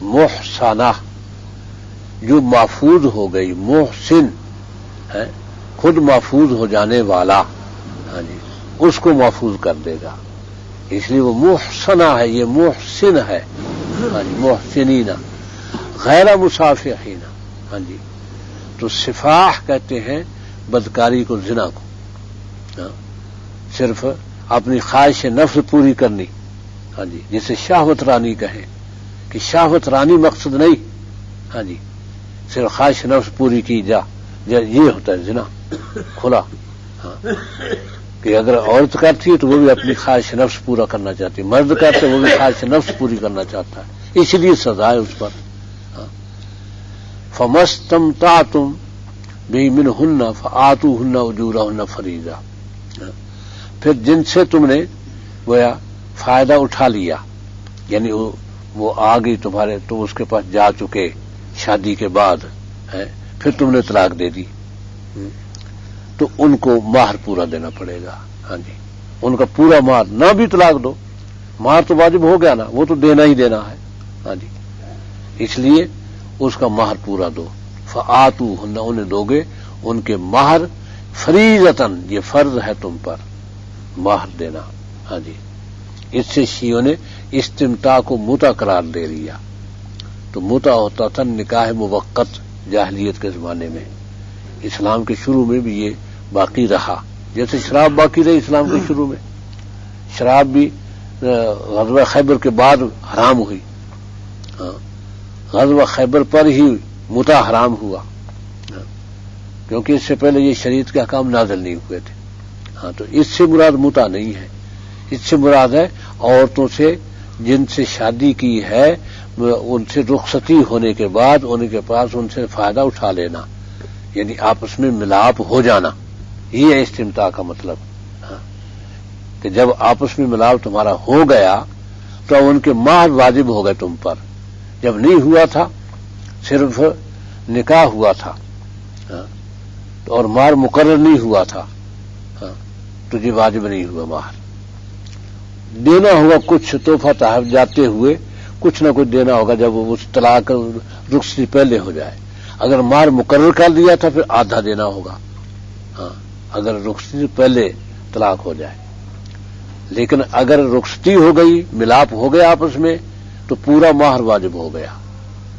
محسنہ جو محفوظ ہو گئی، محسن ہے خود محفوظ ہو جانے والا، اس کو محفوظ کر دے گا. اس لیے وہ محسنہ ہے، یہ محسن ہے. محسنین غیر مصافحین. تو سفاح کہتے ہیں بدکاری کو، زنا کو. صرف اپنی خواہش نفس پوری کرنی، جسے شہوت رانی کہیں، کہ شہوت رانی مقصد نہیں، صرف خواہش نفس پوری کی جا، یہ ہوتا ہے زنا کھلا. کہ اگر عورت کرتی ہے تو وہ بھی اپنی خواہش نفس پورا کرنا چاہتی ہے، مرد کرتے وہ بھی خواہش نفس پوری کرنا چاہتا ہے، اس لیے سزا ہے اس پر. فَمَسْتَمْتَعْتُمْ بِهِ مِنْهُنَّ فَآتُوهُنَّ أُجُورَهُنَّ فَرِيضَةً. پھر جن سے تم نے گویا فائدہ اٹھا لیا، یعنی وہ آ گئی تمہارے، تم اس کے پاس جا چکے شادی کے بعد، پھر تم نے طلاق دے دی، تو ان کو مہر پورا دینا پڑے گا. ان کا پورا مہر، نہ بھی طلاق دو، مہر تو واجب ہو گیا نا، وہ تو دینا ہی دینا ہے. اس لیے اس کا مہر پورا دو. فآتوہن، انہیں دو گے ان کے مہر، فریضتاً، یہ فرض ہے تم پر مہر دینا. اس سے شیعوں نے استمتاع کو متع قرار دے لیا. تو متع ہوتا تھا نکاح موقت جاہلیت کے زمانے میں. اسلام کے شروع میں بھی یہ باقی رہا، جیسے شراب باقی رہی اسلام کے شروع میں. شراب بھی غزوہ خیبر کے بعد حرام ہوئی. غزوہ خیبر پر ہی متع حرام ہوا، کیونکہ اس سے پہلے یہ شریعت کے احکام نازل نہیں ہوئے تھے. تو اس سے مراد متع نہیں ہے، اس سے مراد ہے عورتوں سے جن سے شادی کی ہے ان سے رخصتی ہونے کے بعد ان کے پاس ان سے فائدہ اٹھا لینا، یعنی آپس میں ملاپ ہو جانا. یہ ہے استمتاع کا مطلب، کہ جب آپس میں ملاپ تمہارا ہو گیا تو ان کے مہر واجب ہو گئے تم پر. جب نہیں ہوا تھا، صرف نکاح ہوا تھا اور مہر مقرر نہیں ہوا تھا، تجھے واجب نہیں ہوا مہر. دینا ہوگا کچھ تحفہ تحائف جاتے ہوئے، کچھ نہ کچھ دینا ہوگا جب اس طلاق رخصتی پہلے ہو جائے. اگر مہر مقرر کر دیا تھا پھر آدھا دینا ہوگا، اگر رخصتی پہلے طلاق ہو جائے. لیکن اگر رخصتی ہو گئی، ملاپ ہو گیا آپس میں، تو پورا مہر واجب ہو گیا،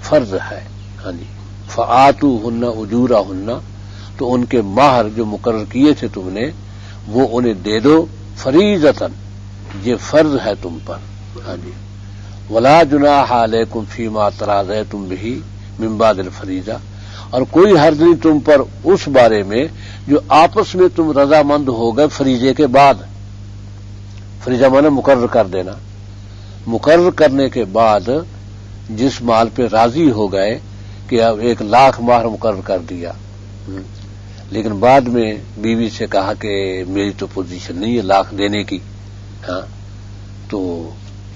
فرض ہے. فآتوہن اجورہن، تو ان کے مہر جو مقرر کیے تھے تم نے وہ انہیں دے دو، فریضتاً، یہ فرض ہے تم پر. ولا جناح علیکم فیما تراضیتم بہ من بعد الفریضہ، اور کوئی حرج نہیں تم پر اس بارے میں جو آپس میں تم رضامند ہو گئے فریضے کے بعد. فریضہ مانا مقرر کر دینا. مقرر کرنے کے بعد جس مال پہ راضی ہو گئے کہ اب 1,00,000 مہر مقرر کر دیا، لیکن بعد میں بیوی سے کہا کہ میری تو پوزیشن نہیں ہے لاکھ دینے کی، تو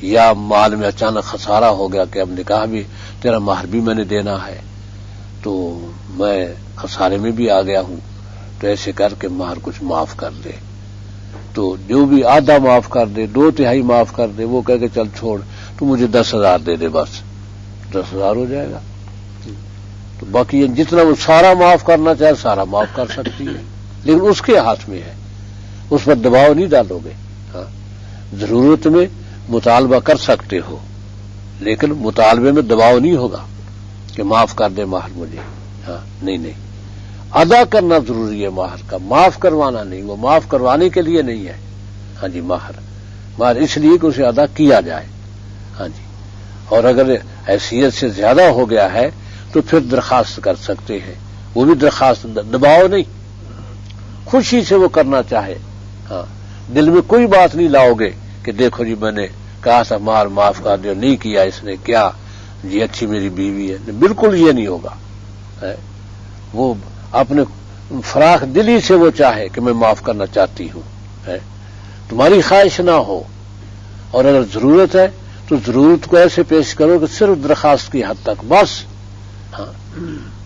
یا مال میں اچانک خسارہ ہو گیا کہ اب نکاح بھی تیرا مہر بھی میں نے دینا ہے، تو میں خسارے میں بھی آ گیا ہوں، تو ایسے کر کے مہر کچھ معاف کر دے. تو جو بھی آدھا معاف کر دے، 2/3 معاف کر دے، وہ کہہ کے چل چھوڑ تو مجھے 10,000 دے دے، بس 10,000 ہو جائے گا. تو باقی جتنا وہ سارا معاف کرنا چاہے سارا معاف کر سکتی ہے، لیکن اس کے ہاتھ میں ہے، اس پر دباؤ نہیں ڈالو گے. ہاں، ضرورت میں مطالبہ کر سکتے ہو، لیکن مطالبے میں دباؤ نہیں ہوگا کہ معاف کر دے مہر مجھے. ہاں، نہیں، ادا کرنا ضروری ہے مہر کا، معاف کروانا نہیں. وہ معاف کروانے کے لیے نہیں ہے. ہاں جی، مہر اس لیے کہ اسے ادا کیا جائے. ہاں جی، اور اگر حیثیت سے زیادہ ہو گیا ہے تو پھر درخواست کر سکتے ہیں، وہ بھی درخواست، دباؤ نہیں، خوشی سے وہ کرنا چاہے. ہاں، دل میں کوئی بات نہیں لاؤ گے کہ دیکھو جی میں نے کہا تھا مہر معاف کر دو، نہیں کیا اس نے، کیا جی اچھی میری بیوی ہے. بالکل یہ نہیں ہوگا. وہ اپنے فراخ دلی سے وہ چاہے کہ میں معاف کرنا چاہتی ہوں، تمہاری خواہش نہ ہو. اور اگر ضرورت ہے تو ضرورت کو ایسے پیش کرو کہ صرف درخواست کی حد تک بس. ہاں،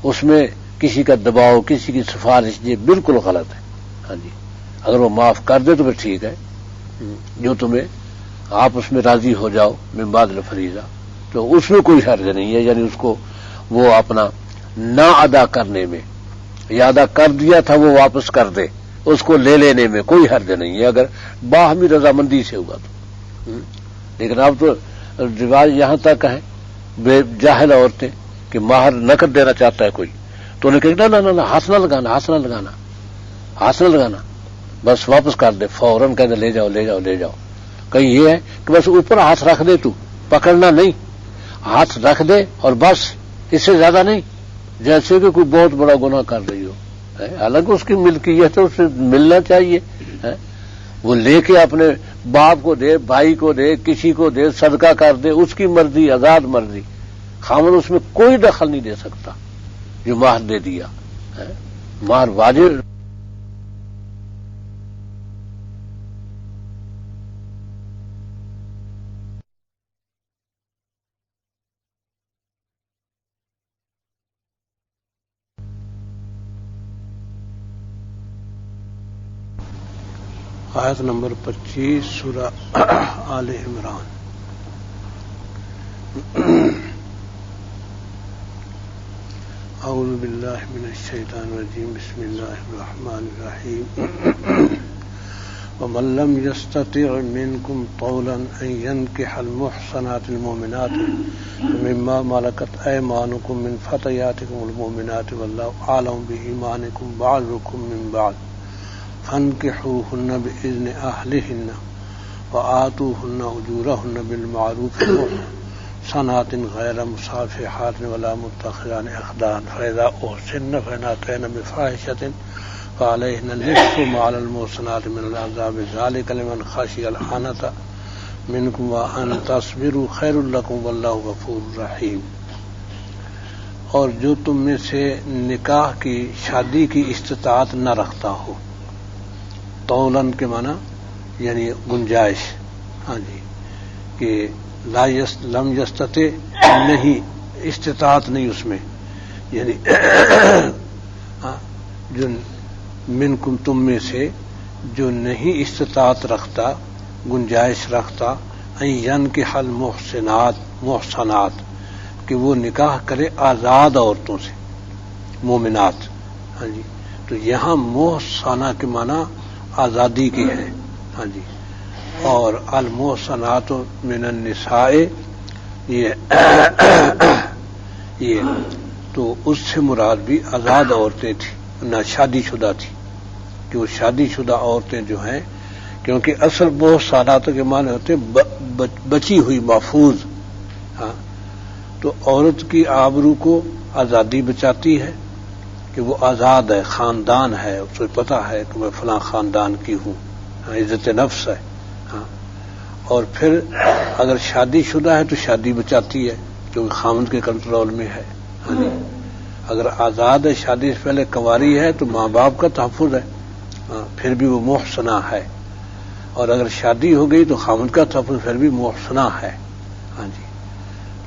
اس میں کسی کا دباؤ، کسی کی سفارش، یہ بالکل غلط ہے. ہاں جی، اگر وہ معاف کر دے تو پھر ٹھیک ہے، جو تمہیں آپ اس میں راضی ہو جاؤ من بعد الفریضہ، تو اس میں کوئی حرج نہیں ہے. یعنی اس کو وہ اپنا نہ ادا کرنے میں، یا ادا کر دیا تھا وہ واپس کر دے، اس کو لے لینے میں کوئی حرج نہیں ہے اگر باہمی رضامندی سے ہوا تو. لیکن اب تو رواج یہاں تک ہے، بے جاہل عورتیں کہ مہر نقد دینا چاہتا ہے کوئی تو انہیں کہ نہ ہاتھ نہ لگانا، بس واپس کر دے، فوراً کہہ دے لے جاؤ. کہیں یہ ہے کہ بس اوپر ہاتھ رکھ دے، تو پکڑنا نہیں، ہاتھ رکھ دے اور بس، اس سے زیادہ نہیں. جیسے کہ کوئی بہت بڑا گناہ کر رہی ہو، حالانکہ اس کی ملکیت ہے، اسے ملنا چاہیے. وہ لے کے اپنے باپ کو دے، بھائی کو دے، کسی کو دے، صدقہ کر دے، اس کی مرضی، آزاد مرضی. خاوند اس میں کوئی دخل نہیں دے سکتا. جو مہر دے دیا، مہر واجب. آیت نمبر 25 سورہ آل عمران. اعوذ باللہ من الشیطان الرجیم، بسم اللہ الرحمن الرحیم. ومن لم يستطع منكم طولا ان ينكح المحصنات المؤمنات مما ملكت ايمانكم من فتياتكم المؤمنات والله اعلم بإيمانكم بعضكم من بعض فانكحوهن بإذن أهلهن وآتوهن أجورهن بالمعروف محصنات غير مسافحات ولا متخذات أخدان فإذا أحسن فإن أتين بفاحشة فعليهن النصف ما على المحصنات من العذاب ذلك لمن خشي العنة منكم وأن تصبروا خير لكم والله غفور رحيم. اور جو تم میں سے نکاح کی، شادی کی استطاعت نہ رکھتا ہو، طولن کے معنی یعنی گنجائش. ہاں جی، کہ لم یستطع نہیں، استطاعت نہیں اس میں، یعنی جو منکم تم میں سے جو نہیں استطاعت رکھتا، گنجائش رکھتا، ينكح المحصنات کہ وہ نکاح کرے آزاد عورتوں سے، مومنات. ہاں جی، تو یہاں محصنہ کے معنی آزادی کی ہے. ہاں جی، اور المحصنات من النساء یہ تو اس سے مراد بھی آزاد عورتیں تھیں، نہ شادی شدہ تھی. کہ وہ شادی شدہ عورتیں جو ہیں، کیونکہ اصل محصنات کے معنی ہوتے بچی ہوئی، محفوظ. ہاں، تو عورت کی آبرو کو آزادی بچاتی ہے کہ وہ آزاد ہے، خاندان ہے، اس کو پتہ ہے کہ میں فلاں خاندان کی ہوں، عزت نفس ہے. ہاں، اور پھر اگر شادی شدہ ہے تو شادی بچاتی ہے کیونکہ خاوند کے کنٹرول میں ہے. اگر آزاد ہے، شادی سے پہلے کنواری ہے تو ماں باپ کا تحفظ ہے، پھر بھی وہ محصنہ ہے. اور اگر شادی ہو گئی تو خاوند کا تحفظ، پھر بھی محصنہ ہے. ہاں جی،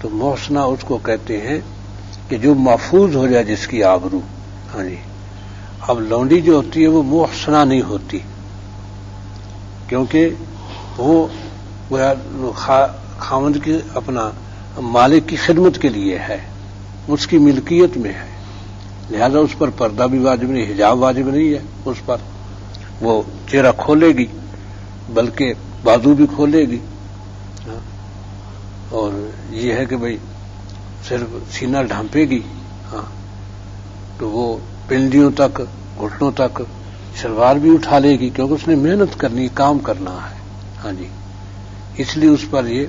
تو محصنہ اس کو کہتے ہیں کہ جو محفوظ ہو جائے جس کی آبرو. ہاں جی. اب لونڈی جو ہوتی ہے وہ محسنہ نہیں ہوتی، کیونکہ وہ خاوند کی اپنا مالک کی خدمت کے لیے ہے، اس کی ملکیت میں ہے، لہذا اس پر پردہ بھی واجب نہیں، حجاب واجب نہیں ہے اس پر. وہ چہرہ کھولے گی بلکہ بازو بھی کھولے گی، اور یہ ہے کہ بھئی صرف سینہ ڈھانپے گی. ہاں تو وہ پنڈلیوں تک، گھٹنوں تک شلوار بھی اٹھا لے گی، کیونکہ اس نے محنت کرنی، کام کرنا ہے. ہاں جی. اس لیے اس پر یہ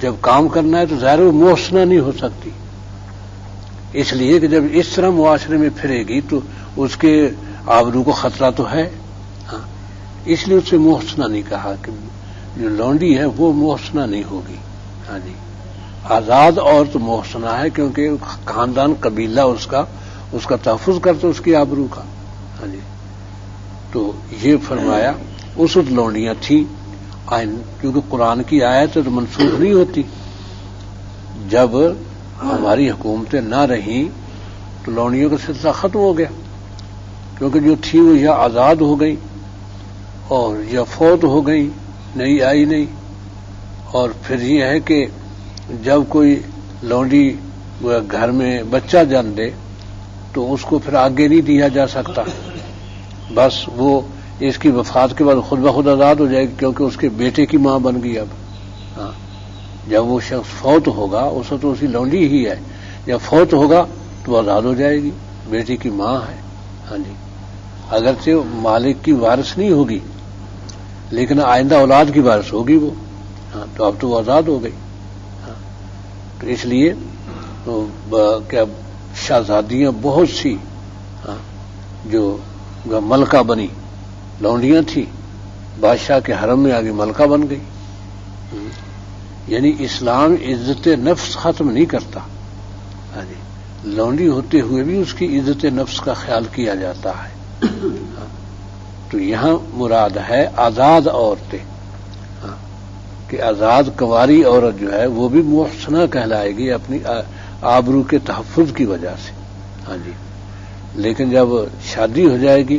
جب کام کرنا ہے تو ظاہر وہ محسنہ نہیں ہو سکتی، اس لیے کہ جب اس طرح معاشرے میں پھرے گی تو اس کے آبرو کو خطرہ تو ہے. ہاں اس لیے اس سے محسنہ نہیں کہا، کہ جو لونڈی ہے وہ محسنہ نہیں ہوگی. ہاں جی. آزاد عورت محسنہ ہے، کیونکہ خاندان قبیلہ اس کا تحفظ کرتے اس کی آبرو کا. ہاں جی. تو یہ فرمایا اس وقت لونڈیاں تھیں، کیونکہ قرآن کی آیت تو منسوخ نہیں ہوتی. جب ہماری حکومتیں نہ رہیں تو لونڈیوں کا سلسلہ ختم ہو گیا، کیونکہ جو تھی وہ یا آزاد ہو گئی اور یا فوت ہو گئی، نہیں آئی نہیں. اور پھر یہ ہے کہ جب کوئی لونڈی گھر میں بچہ جن دے تو اس کو پھر آگے نہیں دیا جا سکتا، بس وہ اس کی وفات کے بعد خود بخود آزاد ہو جائے گی، کیونکہ اس کے بیٹے کی ماں بن گئی اب. ہاں جب وہ شخص فوت ہوگا اس وقت تو اسی لونڈی ہی ہے، جب فوت ہوگا تو آزاد ہو جائے گی، بیٹے کی ماں ہے. ہاں جی. اگرچہ مالک کی وارث نہیں ہوگی لیکن آئندہ اولاد کی وارث ہوگی وہ. ہاں تو اب تو وہ آزاد ہو گئی. ہاں تو اس لیے کیا شہزادیاں بہت سی جو ملکہ بنی لونڈیاں تھیں، بادشاہ کے حرم میں آگے ملکہ بن گئی. یعنی اسلام عزت نفس ختم نہیں کرتا. ہاں جی. لونڈی ہوتے ہوئے بھی اس کی عزت نفس کا خیال کیا جاتا ہے. تو یہاں مراد ہے آزاد عورتیں، کہ آزاد کنواری عورت جو ہے وہ بھی محسنہ کہلائے گی اپنی آبرو کے تحفظ کی وجہ سے. ہاں جی. لیکن جب شادی ہو جائے گی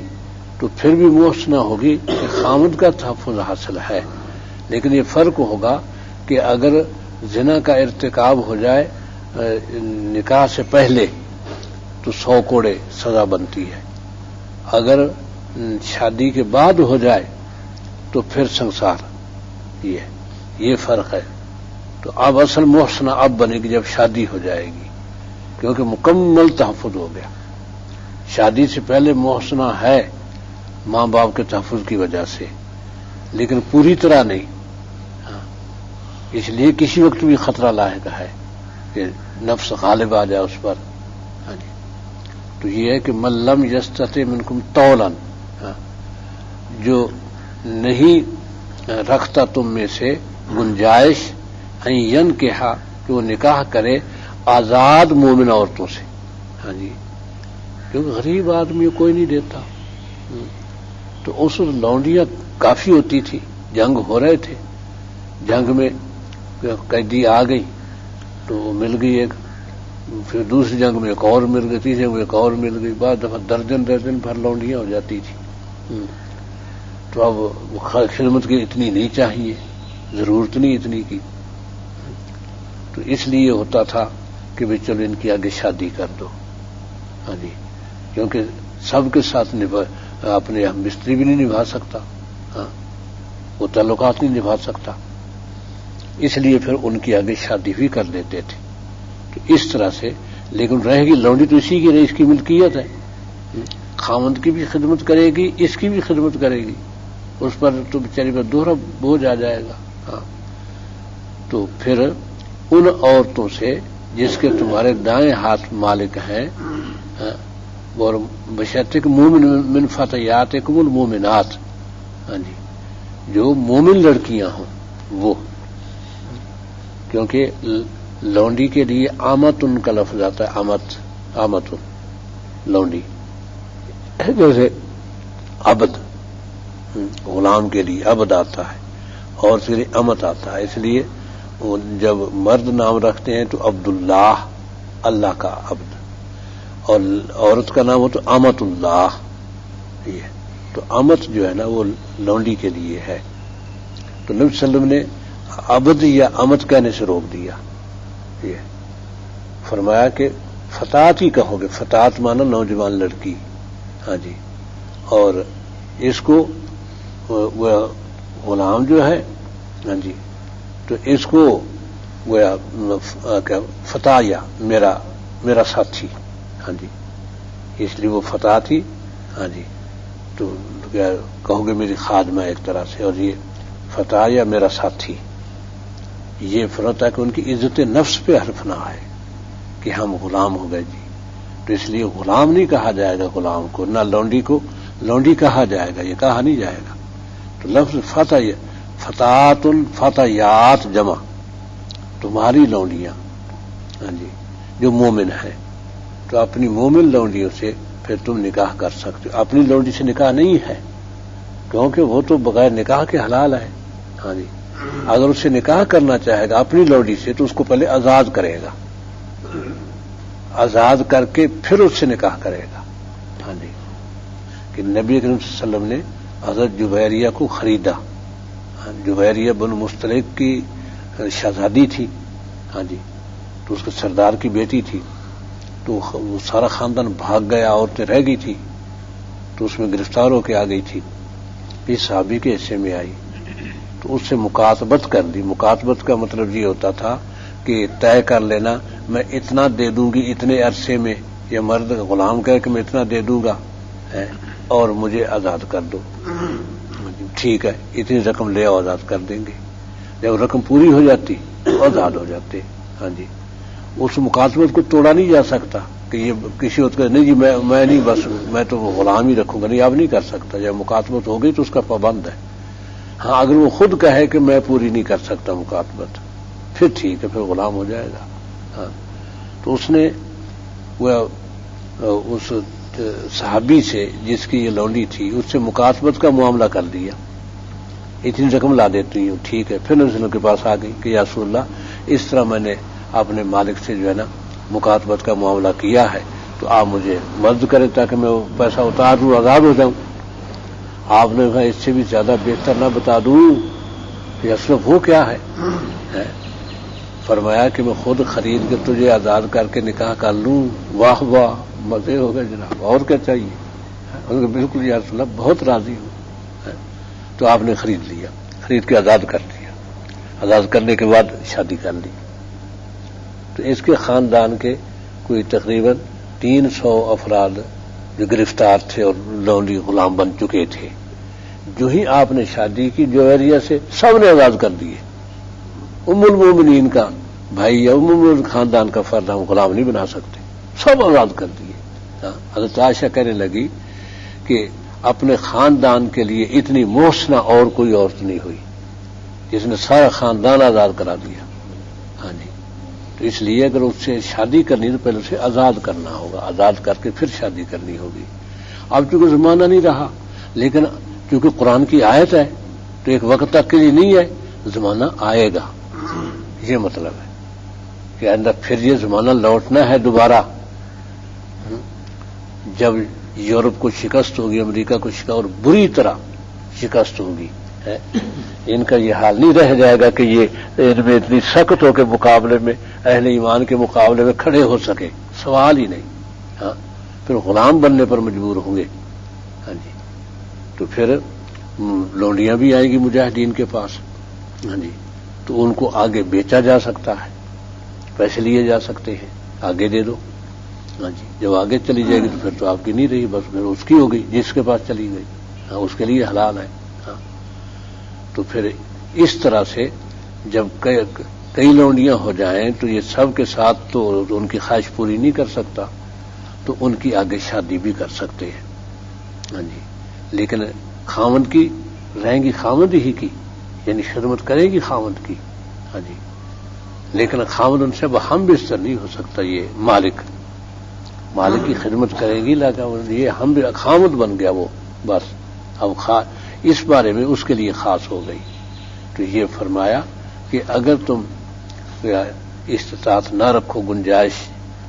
تو پھر بھی محسنہ ہوگی کہ خامد کا تحفظ حاصل ہے. لیکن یہ فرق ہوگا کہ اگر زنا کا ارتکاب ہو جائے نکاح سے پہلے تو 100 کوڑے سزا بنتی ہے، اگر شادی کے بعد ہو جائے تو پھر سنسار. یہ فرق ہے. تو اب اصل محسنہ اب بنے گی جب شادی ہو جائے گی، کیونکہ مکمل تحفظ ہو گیا. شادی سے پہلے محسنہ ہے ماں باپ کے تحفظ کی وجہ سے، لیکن پوری طرح نہیں. اس لیے کسی وقت بھی خطرہ لاحق ہے کہ نفس غالب آ جائے اس پر. ہاں جی. تو یہ ہے کہ من لم یستطع منکم طولا، جو نہیں رکھتا تم میں سے گنجائش ان کہا کہ وہ نکاح کرے آزاد مومن عورتوں سے. ہاں جی. کیونکہ غریب آدمی کوئی نہیں دیتا. تو اس لونڈیاں کافی ہوتی تھی، جنگ ہو رہے تھے، جنگ میں قیدی آ گئی تو وہ مل گئی ایک، پھر دوسری جنگ میں ایک اور مل گئی، تیسری میں ایک اور مل گئی، بعض دفعہ درجن بھر لونڈیاں ہو جاتی تھی. تو اب خدمت کی اتنی نہیں چاہیے، ضرورت نہیں اتنی کی. تو اس لیے ہوتا تھا کہ بھئی چلو ان کی آگے شادی کر دو. ہاں جی. کیونکہ سب کے ساتھ اپنے ہم مستری بھی نہیں نبھا سکتا، ہاں وہ تعلقات نہیں نبھا سکتا، اس لیے پھر ان کی آگے شادی بھی کر دیتے تھے. تو اس طرح سے لیکن رہے گی لونڈی تو اسی کی رہے، اس کی ملکیت ہے، خاوند کی بھی خدمت کرے گی، اس کی بھی خدمت کرے گی، اس پر تو بیچاری پر دوہرا بوجھ آ جائے گا. ہاں تو پھر ان عورتوں سے جس کے تمہارے دائیں ہاتھ مالک ہیں، اور بشرط مومن من فتیاتکم المومنات، ہاں جی، جو مومن لڑکیاں ہوں وہ، کیونکہ لونڈی کے لیے آمت ان کا لفظ آتا ہے، آمت لونڈی، جیسے عبد غلام کے لیے عبد آتا ہے اور اس کے لیے امت آتا ہے. اس لیے جب مرد نام رکھتے ہیں تو عبداللہ، اللہ کا عبد، اور عورت کا نام ہو تو امت اللہ، یہ تو امت جو ہے نا وہ لونڈی کے لیے ہے. تو نبی صلی اللہ علیہ وسلم نے عبد یا امت کہنے سے روک دیا. یہ فرمایا کہ فتات ہی کہو گے، فتات مانا نوجوان لڑکی. ہاں جی، اور اس کو غلام جو ہے، ہاں جی، تو اس کو فتایا میرا ساتھی. ہاں جی، اس لیے وہ فتح تھی. ہاں جی، تو کہو گے میری خادمہ ایک طرح سے، اور یہ فتح یا میرا ساتھی. یہ فرق ہے کہ ان کی عزت نفس پہ حرف نہ آئے کہ ہم غلام ہو گئے جی. تو اس لیے غلام نہیں کہا جائے گا غلام کو، نہ لونڈی کو لونڈی کہا جائے گا، یہ کہا نہیں جائے گا. تو لفظ فتحات الفتحیات جمع، تمہاری لونڈیاں، ہاں جی، جو مومن ہے، تو اپنی مومن لونڈیوں سے پھر تم نکاح کر سکتے ہو. اپنی لونڈی سے نکاح نہیں ہے کیونکہ وہ تو بغیر نکاح کے حلال ہے. ہاں جی، اگر اس سے نکاح کرنا چاہے گا اپنی لونڈی سے تو اس کو پہلے آزاد کرے گا، آزاد کر کے پھر اس سے نکاح کرے گا. ہاں جی، کہ نبی کریم صلی اللہ علیہ وسلم نے حضرت جبیریہ کو خریدا. جبیریہ بن مستلق کی شہزادی تھی. ہاں جی، تو اس کے سردار کی بیٹی تھی. تو وہ سارا خاندان بھاگ گیا، عورتیں رہ گئی تھی، تو اس میں گرفتار ہو کے آ گئی تھی. اس صحابی کے حصے میں آئی تو اس سے مکاتبت کر دی. مکاتبت کا مطلب یہ ہوتا تھا کہ طے کر لینا میں اتنا دے دوں گی اتنے عرصے میں، یا مرد غلام کہہ کہ میں اتنا دے دوں گا اور مجھے آزاد کر دو. ٹھیک ہے، اتنی رقم لے آؤ، آزاد کر دیں گے. جب رقم پوری ہو جاتی تو آزاد ہو جاتے. ہاں جی، اس مکاتبت کو توڑا نہیں جا سکتا کہ یہ کسی وقت نہیں جی میں نہیں، بس میں تو وہ غلام ہی رکھوں گا. نہیں، اب نہیں کر سکتا. جب مکاتبت ہو گئی تو اس کا پابند ہے. ہاں، اگر وہ خود کہے کہ میں پوری نہیں کر سکتا مکاتبت، پھر ٹھیک ہے، پھر غلام ہو جائے گا. ہاں، تو اس نے اس صحابی سے جس کی یہ لونڈی تھی اس سے مکاتبت کا معاملہ کر دیا، اتنی رقم لا دیتی ہوں. ٹھیک ہے، پھر نبی کے پاس آ گئی کہ یا رسول اللہ اس طرح میں نے اپنے مالک سے جو ہے نا مکاتبت کا معاملہ کیا ہے، تو آپ مجھے مدد کریں تاکہ میں وہ پیسہ اتار دوں، آزاد ہو جاؤں. آپ نے کہا اس سے بھی زیادہ بہتر نہ بتا دوں کہ اصل وہ کیا ہے. فرمایا کہ میں خود خرید کے تجھے آزاد کر کے نکاح کر لوں. واہ واہ، مزے ہو گئے جناب، اور کیا چاہیے. بالکل یا رسول اللہ، بہت راضی ہوں. تو آپ نے خرید لیا، خرید کے آزاد کر دیا. آزاد کرنے کے بعد شادی کر لی. تو اس کے خاندان کے کوئی تقریباً 300 افراد جو گرفتار تھے اور لونڈی غلام بن چکے تھے. جو ہی آپ نے شادی کی جویریہ سے، سب نے آزاد کر دیے. ام المومنین کا بھائی یا ام المومنین خاندان کا فرد ہم غلام نہیں بنا سکتے، سب آزاد کر دیے. حضرت عائشہ کہنے لگی کہ اپنے خاندان کے لیے اتنی محسنہ اور کوئی عورت نہیں ہوئی جس نے سارا خاندان آزاد کرا دیا. ہاں جی، تو اس لیے اگر اس سے شادی کرنی تو پہلے اسے آزاد کرنا ہوگا، آزاد کر کے پھر شادی کرنی ہوگی. اب چونکہ زمانہ نہیں رہا، لیکن چونکہ قرآن کی آیت ہے تو ایک وقت تک کے لیے نہیں ہے، زمانہ آئے گا. یہ مطلب ہے کہ اندر پھر یہ زمانہ لوٹنا ہے دوبارہ، جب یورپ کو شکست ہوگی، امریکہ کو شکست، اور بری طرح شکست ہوگی. ان کا یہ حال نہیں رہ جائے گا کہ یہ ان میں اتنی سخت ہو کے مقابلے میں اہل ایمان کے مقابلے میں کھڑے ہو سکے، سوال ہی نہیں. ہاں، پھر غلام بننے پر مجبور ہوں گے. ہاں جی، تو پھر لونڈیاں بھی آئیں گی مجاہدین کے پاس. ہاں جی، تو ان کو آگے بیچا جا سکتا ہے، پیسے لیے جا سکتے ہیں، آگے دے دو. ہاں جی، جب آگے چلی جائے گی تو پھر تو آپ کی نہیں رہی، بس پھر اس کی ہو گئی جس کے پاس چلی گئی. ہاں، اس کے لیے حلال ہے. ہاں، تو پھر اس طرح سے جب کئی لونڈیاں ہو جائیں تو یہ سب کے ساتھ تو ان کی خواہش پوری نہیں کر سکتا، تو ان کی آگے شادی بھی کر سکتے ہیں. ہاں جی، لیکن خاوند کی رہیں گی، خاوند ہی کی، یعنی خدمت کرے گی خاوند کی. ہاں جی، لیکن خاوند ان سے ہم بستر نہیں ہو سکتا. یہ مالک کی خدمت کرے گی، لیکن یہ ہم خاوند بن گیا وہ، بس اب اس بارے میں اس کے لیے خاص ہو گئی. تو یہ فرمایا کہ اگر تم استطاعت نہ رکھو، گنجائش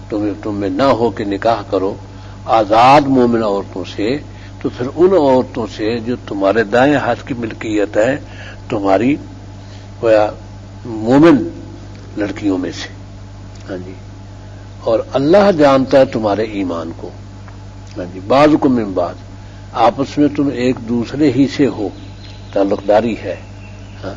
تم میں نہ ہو کہ نکاح کرو آزاد مومن عورتوں سے، تو پھر ان عورتوں سے جو تمہارے دائیں ہاتھ کی ملکیت ہے، تمہاری مومن لڑکیوں میں سے. ہاں جی، اور اللہ جانتا ہے تمہارے ایمان کو. ہاں جی، بعضکم من بعض، آپس میں تم ایک دوسرے ہی سے ہو، تعلق داری ہے. ہاں،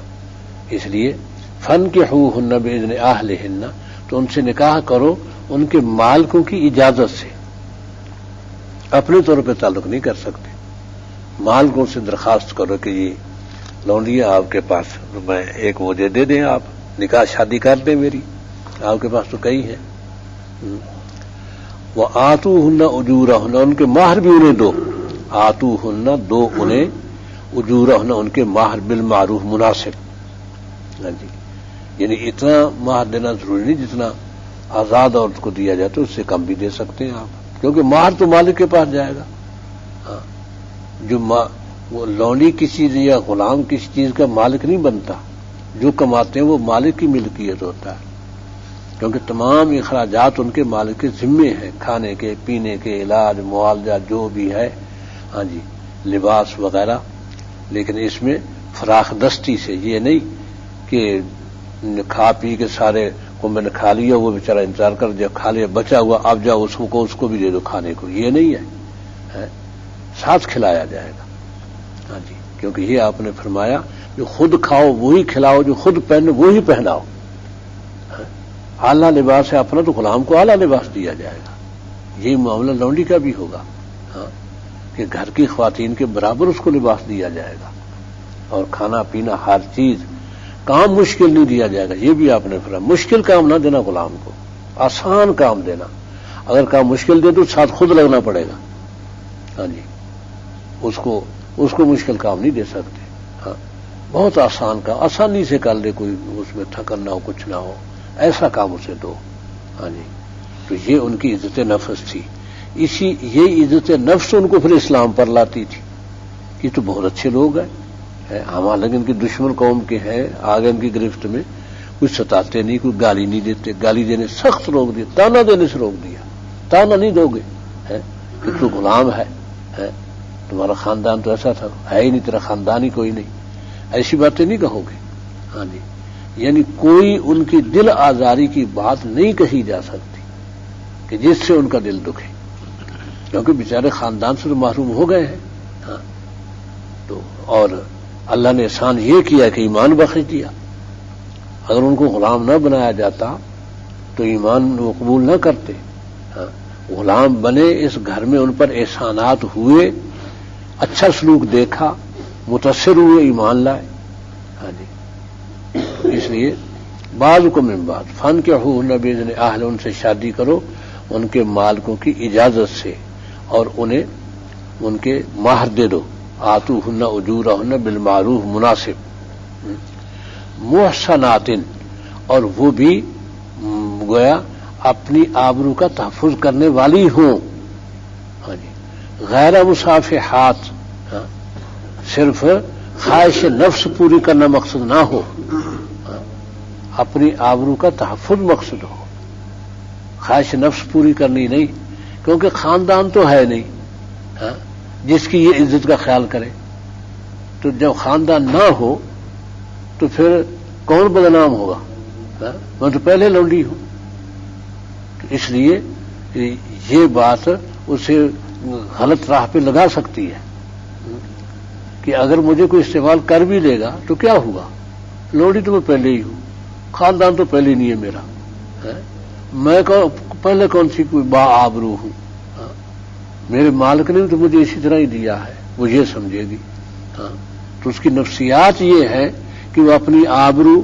اس لیے فانکحوہن باذن اہلہن، تو ان سے نکاح کرو ان کے مالکوں کی اجازت سے. اپنے طور پہ تعلق نہیں کر سکتے، مالکوں سے درخواست کرو کہ یہ لونڈی آپ کے پاس، میں ایک مجھے دے دیں، آپ نکاح شادی کر دیں میری، آپ کے پاس تو کئی ہیں. وآتوہن اجورہن، ان کے مہر بھی انہیں دو. آتوہن، دو انہیں، اجورہن، ان کے مہر بالمعروف، مناسب. ہاں جی، یعنی اتنا مہر دینا ضروری نہیں جتنا آزاد عورت کو دیا جاتا ہے، اس سے کم بھی دے سکتے ہیں آپ، کیونکہ مہر تو مالک کے پاس جائے گا. ہاں، جو وہ لونڈی کسی چیز یا غلام کسی چیز کا مالک نہیں بنتا، جو کماتے ہیں وہ مالک کی ملکیت ہوتا ہے، کیونکہ تمام اخراجات ان کے مالک کے ذمے ہیں، کھانے کے، پینے کے، علاج، معالجہ جو بھی ہے. ہاں جی، لباس وغیرہ. لیکن اس میں فراخ دستی سے، یہ نہیں کہ کھا پی کے سارے کو میں نے کھا لیا، وہ بیچارہ انتظار کر، جب کھا لیا بچا ہوا اب جاؤ اس کو بھی دے دو کھانے کو، یہ نہیں ہے، ساتھ کھلایا جائے گا. ہاں جی، کیونکہ یہ آپ نے فرمایا جو خود کھاؤ وہی کھلاؤ، جو خود پہنو وہی پہناؤ. اعلیٰ لباس ہے اپنا تو غلام کو اعلیٰ لباس دیا جائے گا. یہی معاملہ لونڈی کا بھی ہوگا، ہاں، کہ گھر کی خواتین کے برابر اس کو لباس دیا جائے گا، اور کھانا پینا ہر چیز. کام مشکل نہیں دیا جائے گا، یہ بھی آپ نے فرمایا. مشکل کام نہ دینا غلام کو، آسان کام دینا. اگر کام مشکل دے تو ساتھ خود لگنا پڑے گا. ہاں جی، اس کو مشکل کام نہیں دے سکتے. ہاں، بہت آسان کام، آسانی سے کر لے، کوئی اس میں تھکن نہ ہو، کچھ نہ ہو، ایسا کام اسے دو. ہاں جی، تو یہ ان کی عزت نفس تھی. یہ عزت نفس ان کو پھر اسلام پر لاتی تھی. یہ تو بہت اچھے لوگ ہیں، حالانکہ ان کی دشمن قوم کے ہیں، آگے ان کی گرفت میں، کوئی ستاتے نہیں، کوئی گالی نہیں دیتے، گالی دینے سخت روک دیا، تانا دینے سے روک دیا. تانا نہیں دو گے کہ تو غلام ہے، تمہارا خاندان تو ایسا تھا، ہے ہی نہیں، تیرا خاندان ہی کوئی نہیں، ایسی باتیں نہیں کہو گے. ہاں جی، یعنی کوئی ان کی دل آزاری کی بات نہیں کہی جا سکتی کہ جس سے ان کا دل دکھے، کیونکہ بیچارے خاندان سے تو محروم ہو گئے ہیں. ہاں، تو اور اللہ نے احسان یہ کیا کہ ایمان بخش دیا. اگر ان کو غلام نہ بنایا جاتا تو ایمان وہ قبول نہ کرتے. ہاں، غلام بنے، اس گھر میں ان پر احسانات ہوئے، اچھا سلوک دیکھا، متاثر ہوئے، ایمان لائے. ہاں جی، اس لیے بعضکم من بعض فانکحوہن باذن اہلہن، ان سے شادی کرو ان کے مالکوں کی اجازت سے، اور انہیں ان کے مہر دے دو. آتوہن اجورہن بالمعروف، مناسب. محصنات، اور وہ بھی گویا اپنی آبرو کا تحفظ کرنے والی ہوں. ہاں جی، غیر مصافحات، صرف خواہش نفس پوری کرنا مقصد نہ ہو، اپنی آبرو کا تحفظ مقصد ہو. خواہش نفس پوری کرنی نہیں، کیونکہ خاندان تو ہے نہیں جس کی یہ عزت کا خیال کرے. تو جب خاندان نہ ہو تو پھر کون بدنام ہوگا؟ میں تو پہلے لونڈی ہوں. تو اس لیے یہ بات اسے غلط راہ پہ لگا سکتی ہے کہ اگر مجھے کوئی استعمال کر بھی لے گا تو کیا ہوا، لونڈی تو میں پہلے ہی ہوں، خاندان تو پہلے نہیں ہے میرا، میں پہلے کون سی کوئی با آبرو ہوں، میرے مالک نے تو مجھے اسی طرح ہی دیا ہے، وہ یہ سمجھے گی. ہاں، تو اس کی نفسیات یہ ہے کہ وہ اپنی آبرو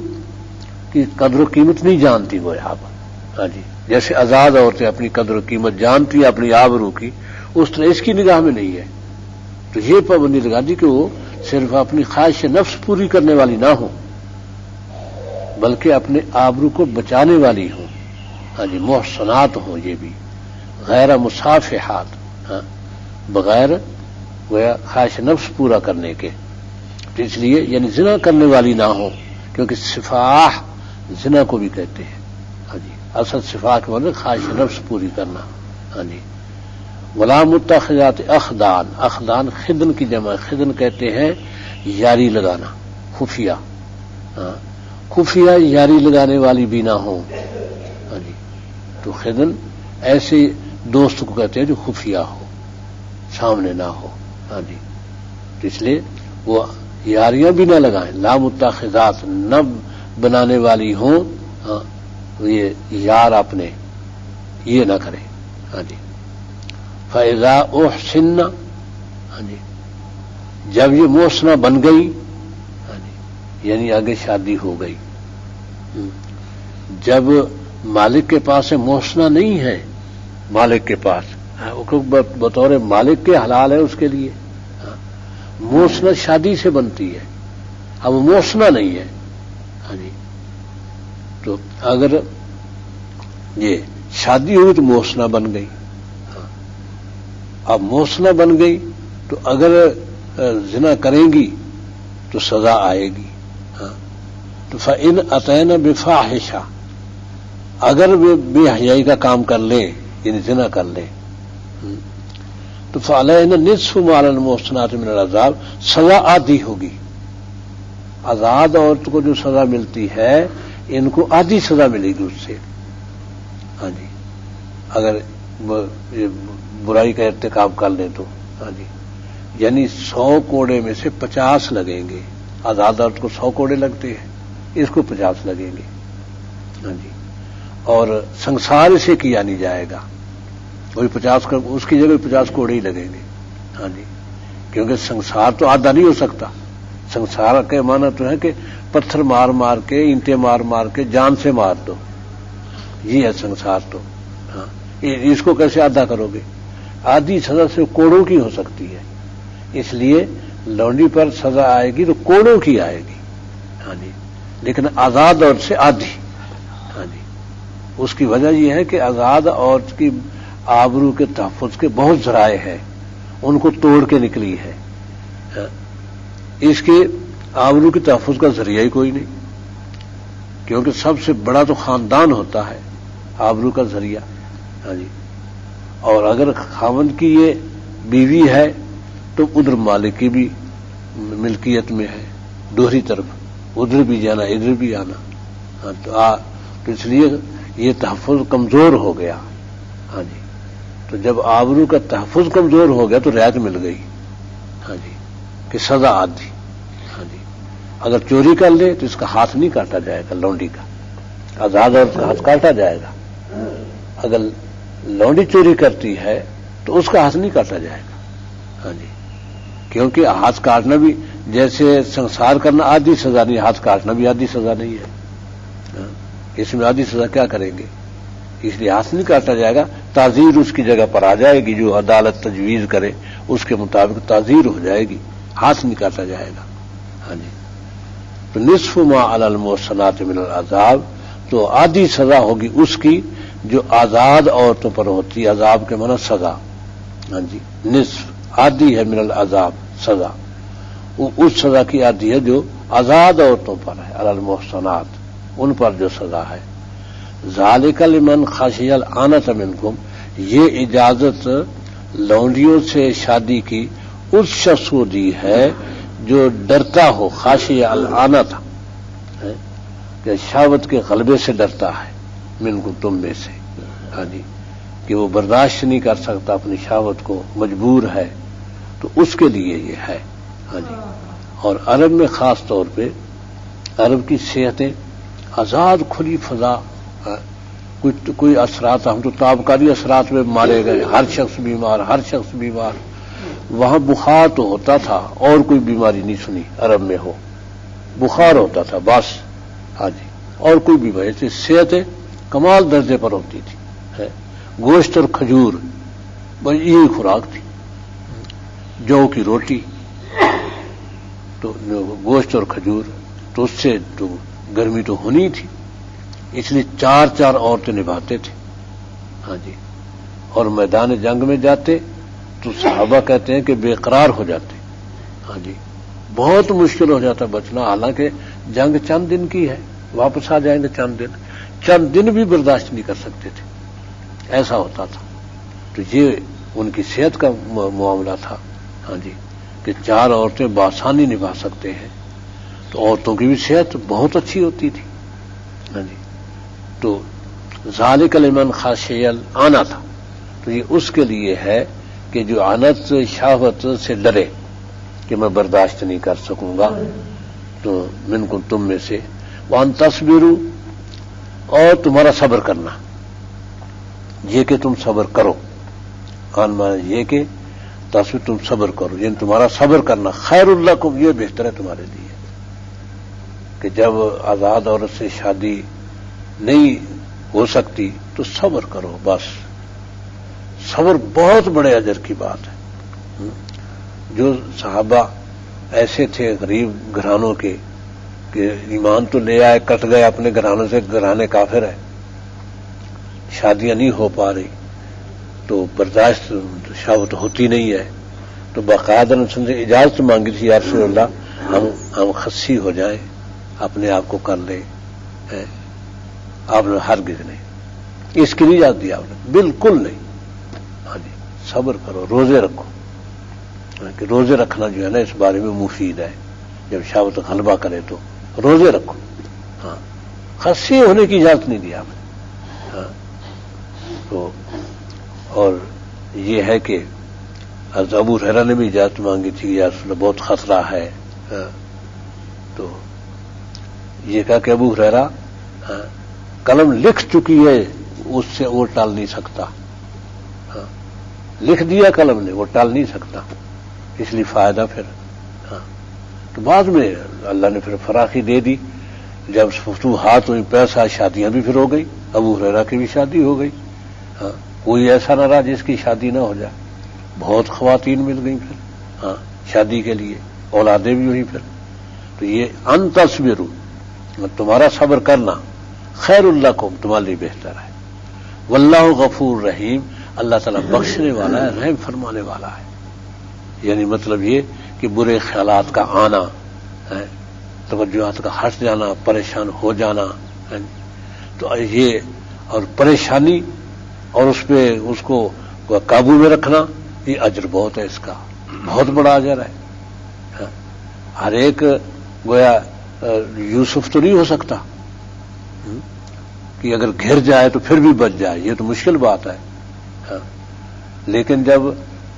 کی قدر و قیمت نہیں جانتی. وہ یہاں پر ہاں جی، جیسے آزاد عورتیں اپنی قدر و قیمت جانتی ہیں اپنی آبرو کی، اس طرح اس کی نگاہ میں نہیں ہے. تو یہ پابندی لگا دی کہ وہ صرف اپنی خواہش نفس پوری کرنے والی نہ ہو بلکہ اپنے آبرو کو بچانے والی ہوں. ہاں جی، محصنات ہوں، یہ بھی غیر مصافحات، بغیر خواہش نفس پورا کرنے کے. تو اس لیے یعنی زنا کرنے والی نہ ہو، کیونکہ سفاح زنا کو بھی کہتے ہیں. ہاں جی، اصل صفات کے مطلب خواہش نفس پوری کرنا. ہاں جی. ولا متخذات اخدان، اخدان خدن کی جمع، خدن کہتے ہیں یاری لگانا، خفیہ. ہاں خفیہ یاری لگانے والی بھی نہ ہوں. ہاں جی. تو خدن ایسے دوست کو کہتے ہیں جو خفیہ ہو، سامنے نہ ہو. ہاں جی. تو اس لیے وہ یاریاں بھی نہ لگائیں، لا متخذات نہ بنانے والی ہوں. ہاں یہ یار اپنے یہ نہ کریں. ہاں جی. فَإِذَا أُحْسِنَّ، ہاں جی جب یہ محسنہ بن گئی، ہاں جی یعنی آگے شادی ہو گئی. جب مالک کے پاس محسنہ نہیں ہے، مالک کے پاس بطور مالک کے حلال ہے اس کے لیے. محسنہ شادی سے بنتی ہے، اب محسنہ نہیں ہے. ہاں جی. تو اگر یہ شادی ہوئی تو محسنہ بن گئی. اب محسنہ بن گئی تو اگر زنا کریں گی تو سزا آئے گی. ہاں تو فَإِنْ أَتَيْنَ بِفَاحِشَةٍ، اگر وہ بے حیائی کا کام کر لیں یعنی زنا کر لیں تو فَعَلَيْهِنَّ نِصْفُ مَا عَلَى الْمُحْصَنَاتِ مِنَ الْعَذَابِ، سزا آدھی ہوگی. آزاد عورت کو جو سزا ملتی ہے ان کو آدھی سزا ملے گی اس سے. ہاں جی. اگر برائی کا ارتکاب کر لیں تو. ہاں جی. یعنی 100 کوڑے میں سے 50 لگیں گے. آزاد عورت کو 100 کوڑے لگتے ہیں، اس کو 50 لگیں گے. ہاں جی. اور سنسار اسے کیا نہیں جائے گا، وہی 50 کا اس کی جگہ 50 کوڑے ہی لگیں گے. ہاں جی. کیونکہ سنسار تو آدھا نہیں ہو سکتا. سنسار کا معنی تو ہے کہ پتھر مار مار کے، اینٹیں مار مار کے جان سے مار دو، یہ ہے سنسار. تو ہاں اس کو کیسے آدھا کرو گے؟ آدھی سزا سے کوڑوں کی ہو سکتی ہے. اس لیے لونڈی پر سزا آئے گی تو کوڑوں کی آئے گی. ہاں جی. لیکن آزاد عورت سے آدھی. ہاں جی. اس کی وجہ یہ ہے کہ آزاد عورت کی آبرو کے تحفظ کے بہت ذرائع ہیں، ان کو توڑ کے نکلی ہے. اس کے آبرو کے تحفظ کا ذریعہ ہی کوئی نہیں، کیونکہ سب سے بڑا تو خاندان ہوتا ہے آبرو کا ذریعہ. ہاں جی. اور اگر خاوند کی یہ بیوی ہے تو ادھر مالک کی بھی ملکیت میں ہے، دوہری طرف ادھر بھی جانا ادھر بھی آنا. ہاں تو اس لیے یہ تحفظ کمزور ہو گیا. ہاں جی. تو جب آبرو کا تحفظ کمزور ہو گیا تو رعایت مل گئی. ہاں جی. کہ سزا آدھی. ہاں جی. اگر چوری کر لے تو اس کا ہاتھ نہیں کاٹا جائے گا، لونڈی کا. آزاد عورت کا ہاتھ کاٹا جائے گا. اگر لونڈی چوری کرتی ہے تو اس کا ہاتھ نہیں کاٹا جائے گا. ہاں جی. کیونکہ ہاتھ کاٹنا بھی جیسے سنسار کرنا آدھی سزا نہیں، ہاتھ کاٹنا بھی آدھی سزا نہیں ہے. ہاں. اس میں آدھی سزا کیا کریں گے؟ اس لیے ہاتھ نہیں کاٹا جائے گا. تعزیر اس کی جگہ پر آ جائے گی، جو عدالت تجویز کرے اس کے مطابق تعزیر ہو جائے گی، ہاتھ نہیں کاٹا جائے گا. ہاں جی. تو نصف ما علی المحصنات من العذاب، تو آدھی سزا ہوگی اس کی جو آزاد عورتوں پر ہوتی ہے. عذاب کے معنی سزا. ہاں جی. نصف آدھی ہے من العذاب سزا، وہ اس سزا کی آدھی ہے جو آزاد عورتوں پر ہے، علی المحصنات ان پر جو سزا ہے. ذالک لمن خشی العنت منکم، یہ اجازت لونڈیوں سے شادی کی اس شخص کو دی ہے جو ڈرتا ہو. خاشی العنت کہ شہوت کے غلبے سے ڈرتا ہے، منکم تم میں سے. ہاں جی. کہ وہ برداشت نہیں کر سکتا اپنی شہوت کو، مجبور ہے، تو اس کے لیے یہ ہے. ہاں جی. اور عرب میں خاص طور پہ عرب کی صحتیں آزاد کھلی فضا، کوئی اثرات، ہم تو تابکاری اثرات میں مارے گئے، ہر شخص بیمار، ہر شخص بیمار. وہاں بخار تو ہوتا تھا اور کوئی بیماری نہیں سنی عرب میں ہو، بخار ہوتا تھا بس. ہاں جی. اور کوئی بیماری تھی، صحتیں کمال درجے پر ہوتی تھی. گوشت اور کھجور بس یہی خوراک تھی. جو کی روٹی تو گوشت اور کھجور، تو اس سے تو گرمی تو ہونی تھی، اس لیے 4 عورتیں نبھاتے تھے. ہاں جی. اور میدان جنگ میں جاتے تو صحابہ کہتے ہیں کہ بے قرار ہو جاتے. ہاں جی. بہت مشکل ہو جاتا بچنا، حالانکہ جنگ چند دن کی ہے، واپس آ جائیں گے چند دن. چند دن بھی برداشت نہیں کر سکتے تھے، ایسا ہوتا تھا. تو یہ ان کی صحت کا معاملہ تھا. ہاں جی، کہ 4 عورتیں بآسانی نبھا سکتے ہیں. تو عورتوں کی بھی صحت بہت اچھی ہوتی تھی. ہاں جی، تو ذالک لمن خشی العنۃ تھا. تو یہ اس کے لیے ہے کہ جو عنت شہوت سے ڈرے کہ میں برداشت نہیں کر سکوں گا. تو منکم تم میں سے، وان تصبروا، اور تمہارا صبر کرنا، یہ کہ تم صبر کرو. قال مانا یہ کہ تصبر تم صبر کرو، یعنی تمہارا صبر کرنا خیر لکم، یہ بہتر ہے تمہارے لیے. کہ جب آزاد عورت سے شادی نہیں ہو سکتی تو صبر کرو بس. صبر بہت بڑے اجر کی بات ہے. جو صحابہ ایسے تھے غریب گھرانوں کے کہ ایمان تو لے آئے، کٹ گئے اپنے گھرانوں سے، گھرانے کافر ہے، شادیاں نہیں ہو پا رہی، تو برداشت شہوت ہوتی نہیں ہے، تو باقاعدہ نے اجازت مانگی تھی، یا رسول اللہ ہم خصی ہو جائیں، اپنے آپ کو کر لیں. آپ نے ہرگز نہیں اس کی نہیں اجازت دی، آپ نے بالکل نہیں. ہاں جی، صبر کرو، روزے رکھو. کہ روزے رکھنا جو ہے نا اس بارے میں مفید ہے. جب شہوت غلبہ کرے تو روزے رکھو. ہاں، خصی ہونے کی اجازت نہیں دی آپ نے. ہاں، تو اور یہ ہے کہ حضرت ابو ہریرہ نے بھی اجازت مانگی تھی، یا رسول اللہ بہت خطرہ ہے. تو یہ کہا کہ ابو ہریرہ قلم لکھ چکی ہے، اس سے وہ ٹال نہیں سکتا. لکھ دیا قلم نے، وہ ٹال نہیں سکتا، اس لیے فائدہ پھر. ہاں، تو بعد میں اللہ نے پھر فراخی دے دی. جب فتوحات ہوئی، پیسہ، شادیاں بھی پھر ہو گئی. ابو ہریرہ کی بھی شادی ہو گئی. ہاں، کوئی ایسا نہ رہا جس کی شادی نہ ہو جائے. بہت خواتین مل گئیں پھر. ہاں، شادی کے لیے اولادیں بھی ہوئی پھر. تو یہ ان تصبروا، تمہارا صبر کرنا خیر لکم، تمہارے لیے بہتر ہے. واللہ غفور رحیم، اللہ تعالیٰ بخشنے والا ہے، رحم فرمانے والا ہے. یعنی مطلب یہ کہ برے خیالات کا آنا، توجہات کا ہٹ جانا، پریشان ہو جانا، تو یہ اور پریشانی اور اس کو قابو میں رکھنا، یہ اجر بہت ہے، اس کا بہت بڑا اجر ہے. ہر ایک گویا یوسف تو نہیں ہو سکتا کہ اگر گھر جائے تو پھر بھی بچ جائے، یہ تو مشکل بات ہے. لیکن جب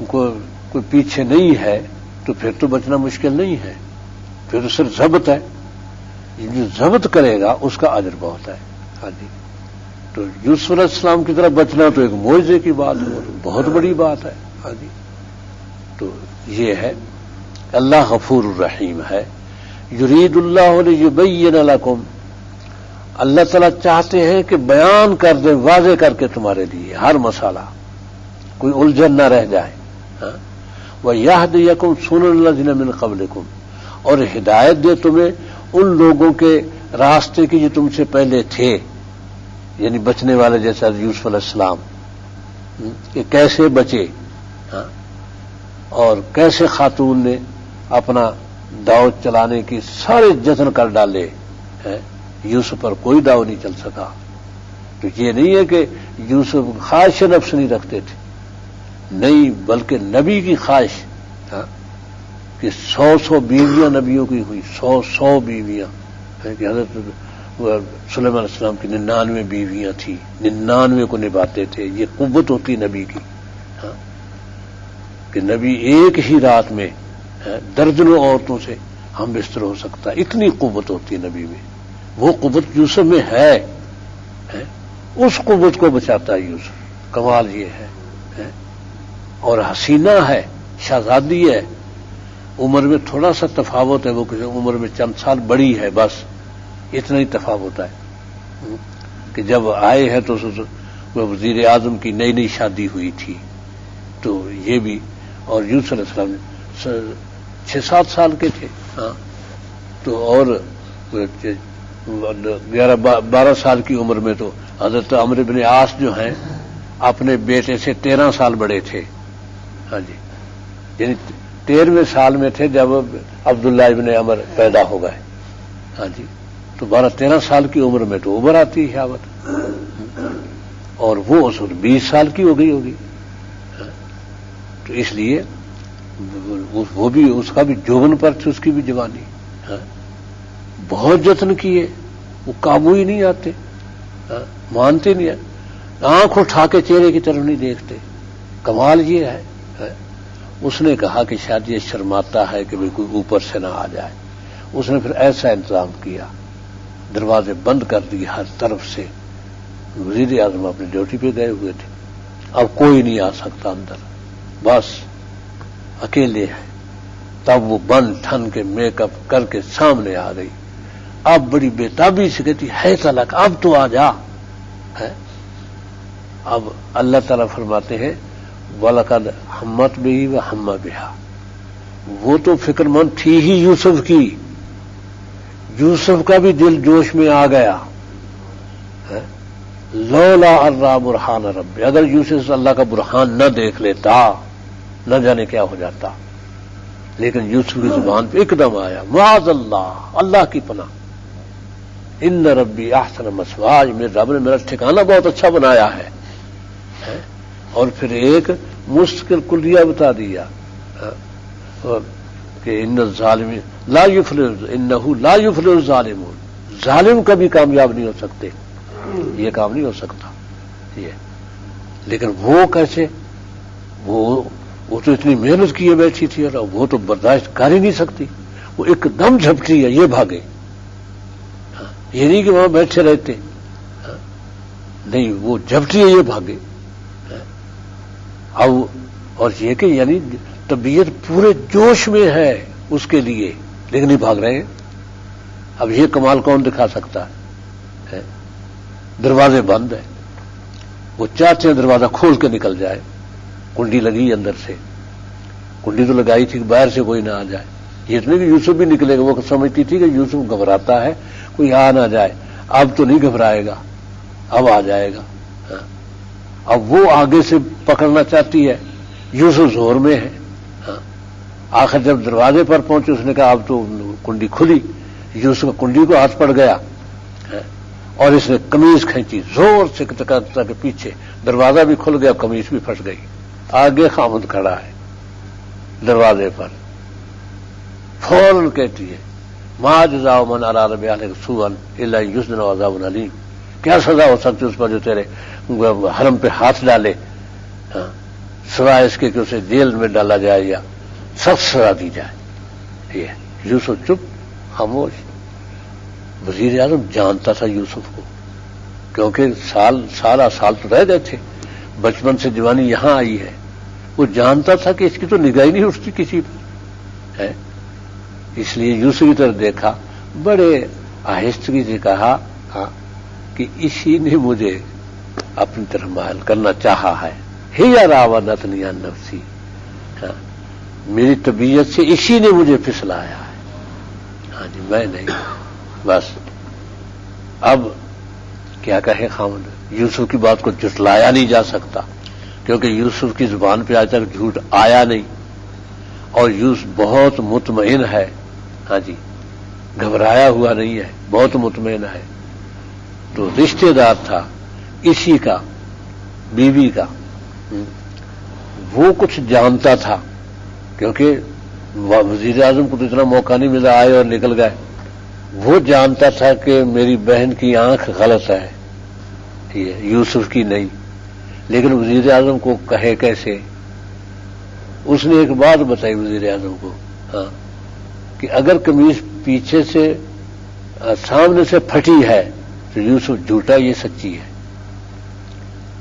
کوئی پیچھے نہیں ہے تو پھر تو بچنا مشکل نہیں ہے، پھر تو صرف ضبط ہے. جو ضبط کرے گا اس کا اجر بہت ہے. ہاں جی، تو یوسف علیہ السلام کی طرف بچنا تو ایک معجزے کی بات ہے، بہت بڑی بات ہے. ہاں جی، تو یہ ہے اللہ غفور الرحیم ہے. یرید اللہ لیبین لکم، اللہ تعالیٰ چاہتے ہیں کہ بیان کر دیں، واضح کر کے تمہارے لیے ہر مسئلہ، کوئی الجھن نہ رہ جائے. وَيَهْدِيَكُمْ سُنَنَ الَّذِينَ مِن قَبْلِكُمْ، اور ہدایت دے تمہیں ان لوگوں کے راستے کی جو تم سے پہلے تھے، یعنی بچنے والے جیسا یوسف علیہ السلام کہ کیسے بچے، اور کیسے خاتون نے اپنا داؤ چلانے کی سارے جتن کر ڈالے، یوسف پر کوئی داؤ نہیں چل سکا. تو یہ نہیں ہے کہ یوسف خواہش نفس نہیں رکھتے تھے، نہیں، بلکہ نبی کی خواہش کہ 100 بیویاں نبیوں کی ہوئی، 100 بیویاں. کہ حضرت سلیمان علیہ السلام کی 99 بیویاں تھیں، 99 کو نبھاتے تھے. یہ قوت ہوتی نبی کی، کہ نبی ایک ہی رات میں درجنوں عورتوں سے ہم بستر ہو سکتا، اتنی قوت ہوتی ہے نبی میں. وہ قوت یوسف میں ہے، اس قوت کو بچاتا ہے یوسف. کمال یہ ہے. اور حسینہ ہے، شہزادی ہے، عمر میں تھوڑا سا تفاوت ہے، وہ کسی عمر میں چند سال بڑی ہے، بس اتنا ہی تفاوت ہے. کہ جب آئے ہیں تو وہ وزیر اعظم کی نئی شادی ہوئی تھی، تو یہ بھی. اور یوسف علیہ السلام 6-7 سال کے تھے. تو اور 11-12 سال کی عمر میں تو حضرت عمرو بن عاص جو ہیں اپنے بیٹے سے 13 سال بڑے تھے. ہاں جی، یعنی 13ویں سال میں تھے جب عبداللہ ابن عمر پیدا ہو گئے. ہاں جی، تو 12-13 سال کی عمر میں تو ابھر آتی ہے شہوت. اور وہ اس وقت 20 سال کی ہو گئی ہوگی، تو اس لیے وہ بھی، اس کا بھی جوبن پر تھی، اس کی بھی جوانی. بہت جتن کیے، وہ قابو ہی نہیں آتے، مانتے نہیں ہیں، آنکھ اٹھا کے چہرے کی طرف نہیں دیکھتے. کمال یہ ہے. اس نے کہا کہ شاید یہ شرماتا ہے کہ کوئی اوپر سے نہ آ جائے. اس نے پھر ایسا انتظام کیا، دروازے بند کر دیے ہر طرف سے. وزیر اعظم اپنی ڈیوٹی پہ گئے ہوئے تھے، اب کوئی نہیں آ سکتا اندر، بس اکیلے ہیں. تب وہ بند ٹھن کے میک اپ کر کے سامنے آ گئی. اب بڑی بےتابی سے کہتی ہے طلاق، اب تو آ جا. اب اللہ تعالیٰ فرماتے ہیں وَلَقَدْ ہمت بِهِ وَهَمَّ بِهَا، وہ تو فکر مند تھی ہی یوسف کی، یوسف کا بھی دل جوش میں آ گیا. لولا ارا برہان رب، اگر یوسف اللہ کا برہان نہ دیکھ لیتا نہ جانے کیا ہو جاتا. لیکن یوسف کی زبان پہ ایک دم آیا معاذ اللہ، اللہ کی پناہ، ان ربی احسن مثواج، میرے رب نے میرا ٹھکانہ بہت اچھا بنایا ہے. اور پھر ایک مستقل کلیہ بتا دیا کہ ان الظالمین لا یفلح، انہ لا یفلح الظالمون، ظالم کبھی کامیاب نہیں ہو سکتے، یہ کام نہیں ہو سکتا یہ. لیکن وہ کیسے، وہ تو اتنی محنت کیے بیٹھی تھی اور وہ تو برداشت کر ہی نہیں سکتی. وہ ایک دم جھپٹی ہے، یہ بھاگے. یہ نہیں کہ وہاں بیٹھے رہتے، نہیں، وہ جھپٹی ہے، یہ بھاگے. اب اور یہ کہ یعنی طبیعت پورے جوش میں ہے اس کے لیے، لیکن نہیں بھاگ رہے ہیں. اب یہ کمال کون دکھا سکتا ہے؟ دروازے بند ہیں، وہ چاہتے ہیں دروازہ کھول کے نکل جائے. کنڈی لگی اندر سے، کنڈی تو لگائی تھی کہ باہر سے کوئی نہ آ جائے. یہ تو نہیں کہ یوسف بھی نکلے گا، وہ سمجھتی تھی کہ یوسف گھبراتا ہے کوئی آ نہ جائے. اب تو نہیں گھبرائے گا، اب آ جائے گا. اب وہ آگے سے پکڑنا چاہتی ہے، یوسف زور میں ہے. آخر جب دروازے پر پہنچے اس نے کہا اب تو کنڈی کھلی. یوسف کا کنڈی کو ہاتھ پڑ گیا اور اس نے قمیض کھینچی زور سے کہ پیچھے دروازہ بھی کھل گیا، قمیض بھی پھٹ گئی. آگے خامد کھڑا ہے دروازے پر. فوراً کہتی ہے ما جزاء من اراد باہلک سوءا الا ان یسجن عذاب علیم، کیا سزا ہو سکتی اس پر جو تیرے حرم پہ ہاتھ ڈالے، سوائے اس کے کہ اسے جیل میں ڈالا جائے یا سخت سزا دی جائے. یہ یوسف چپ خاموش. وزیر اعظم جانتا تھا یوسف کو، کیونکہ سالہ سال تو رہ گئے تھے، بچپن سے جوانی یہاں آئی ہے. وہ جانتا تھا کہ اس کی تو نگاہ ہی نہیں اٹھتی کسی پر ہے. اس لیے یوسف کی طرف دیکھا، بڑے آہستگی سے کہا کہ اسی نے مجھے اپنی طرف مائل کرنا چاہا ہے. ہی راودتنی عن نفسی، میری طبیعت سے اسی نے مجھے پھسلایا ہے. ہاں جی، میں نہیں. بس اب کیا کہے خاوند، یوسف کی بات کو جھٹلایا نہیں جا سکتا کیونکہ یوسف کی زبان پہ آج تک جھوٹ آیا نہیں، اور یوسف بہت مطمئن ہے. ہاں جی، گھبرایا ہوا نہیں ہے، بہت مطمئن ہے. تو رشتہ دار تھا اسی کا، بیوی کا، وہ کچھ جانتا تھا کیونکہ وزیر اعظم کو تو اتنا موقع نہیں ملا، آئے اور نکل گئے. وہ جانتا تھا کہ میری بہن کی آنکھ غلط ہے، یوسف کی نہیں. لیکن وزیر اعظم کو کہے کیسے؟ اس نے ایک بات بتائی وزیر اعظم کو، کہ اگر قمیض پیچھے سے سامنے سے پھٹی ہے تو یوسف جھوٹا، یہ سچی ہے،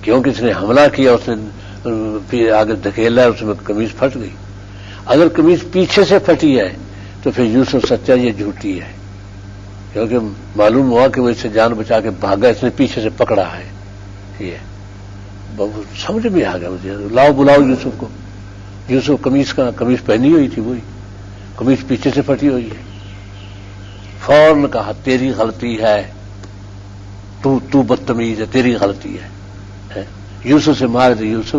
کیونکہ اس نے حملہ کیا، اس نے آگے دھکیلا، اس میں قمیض پھٹ گئی. اگر قمیض پیچھے سے پھٹی ہے تو پھر یوسف سچا، یہ جھوٹی ہے، کیونکہ معلوم ہوا کہ وہ اس سے جان بچا کے بھاگا، اس نے پیچھے سے پکڑا ہے. یہ سمجھ میں آ گیا مجھے. لاؤ بلاؤ یوسف کو. یوسف قمیض پہنی ہوئی تھی، وہی قمیض پیچھے سے پھٹی ہوئی ہے. فوراً کہا تیری غلطی ہے، تو بدتمیز ہے، تیری غلطی ہے. یوسف سے مار دے. یوسف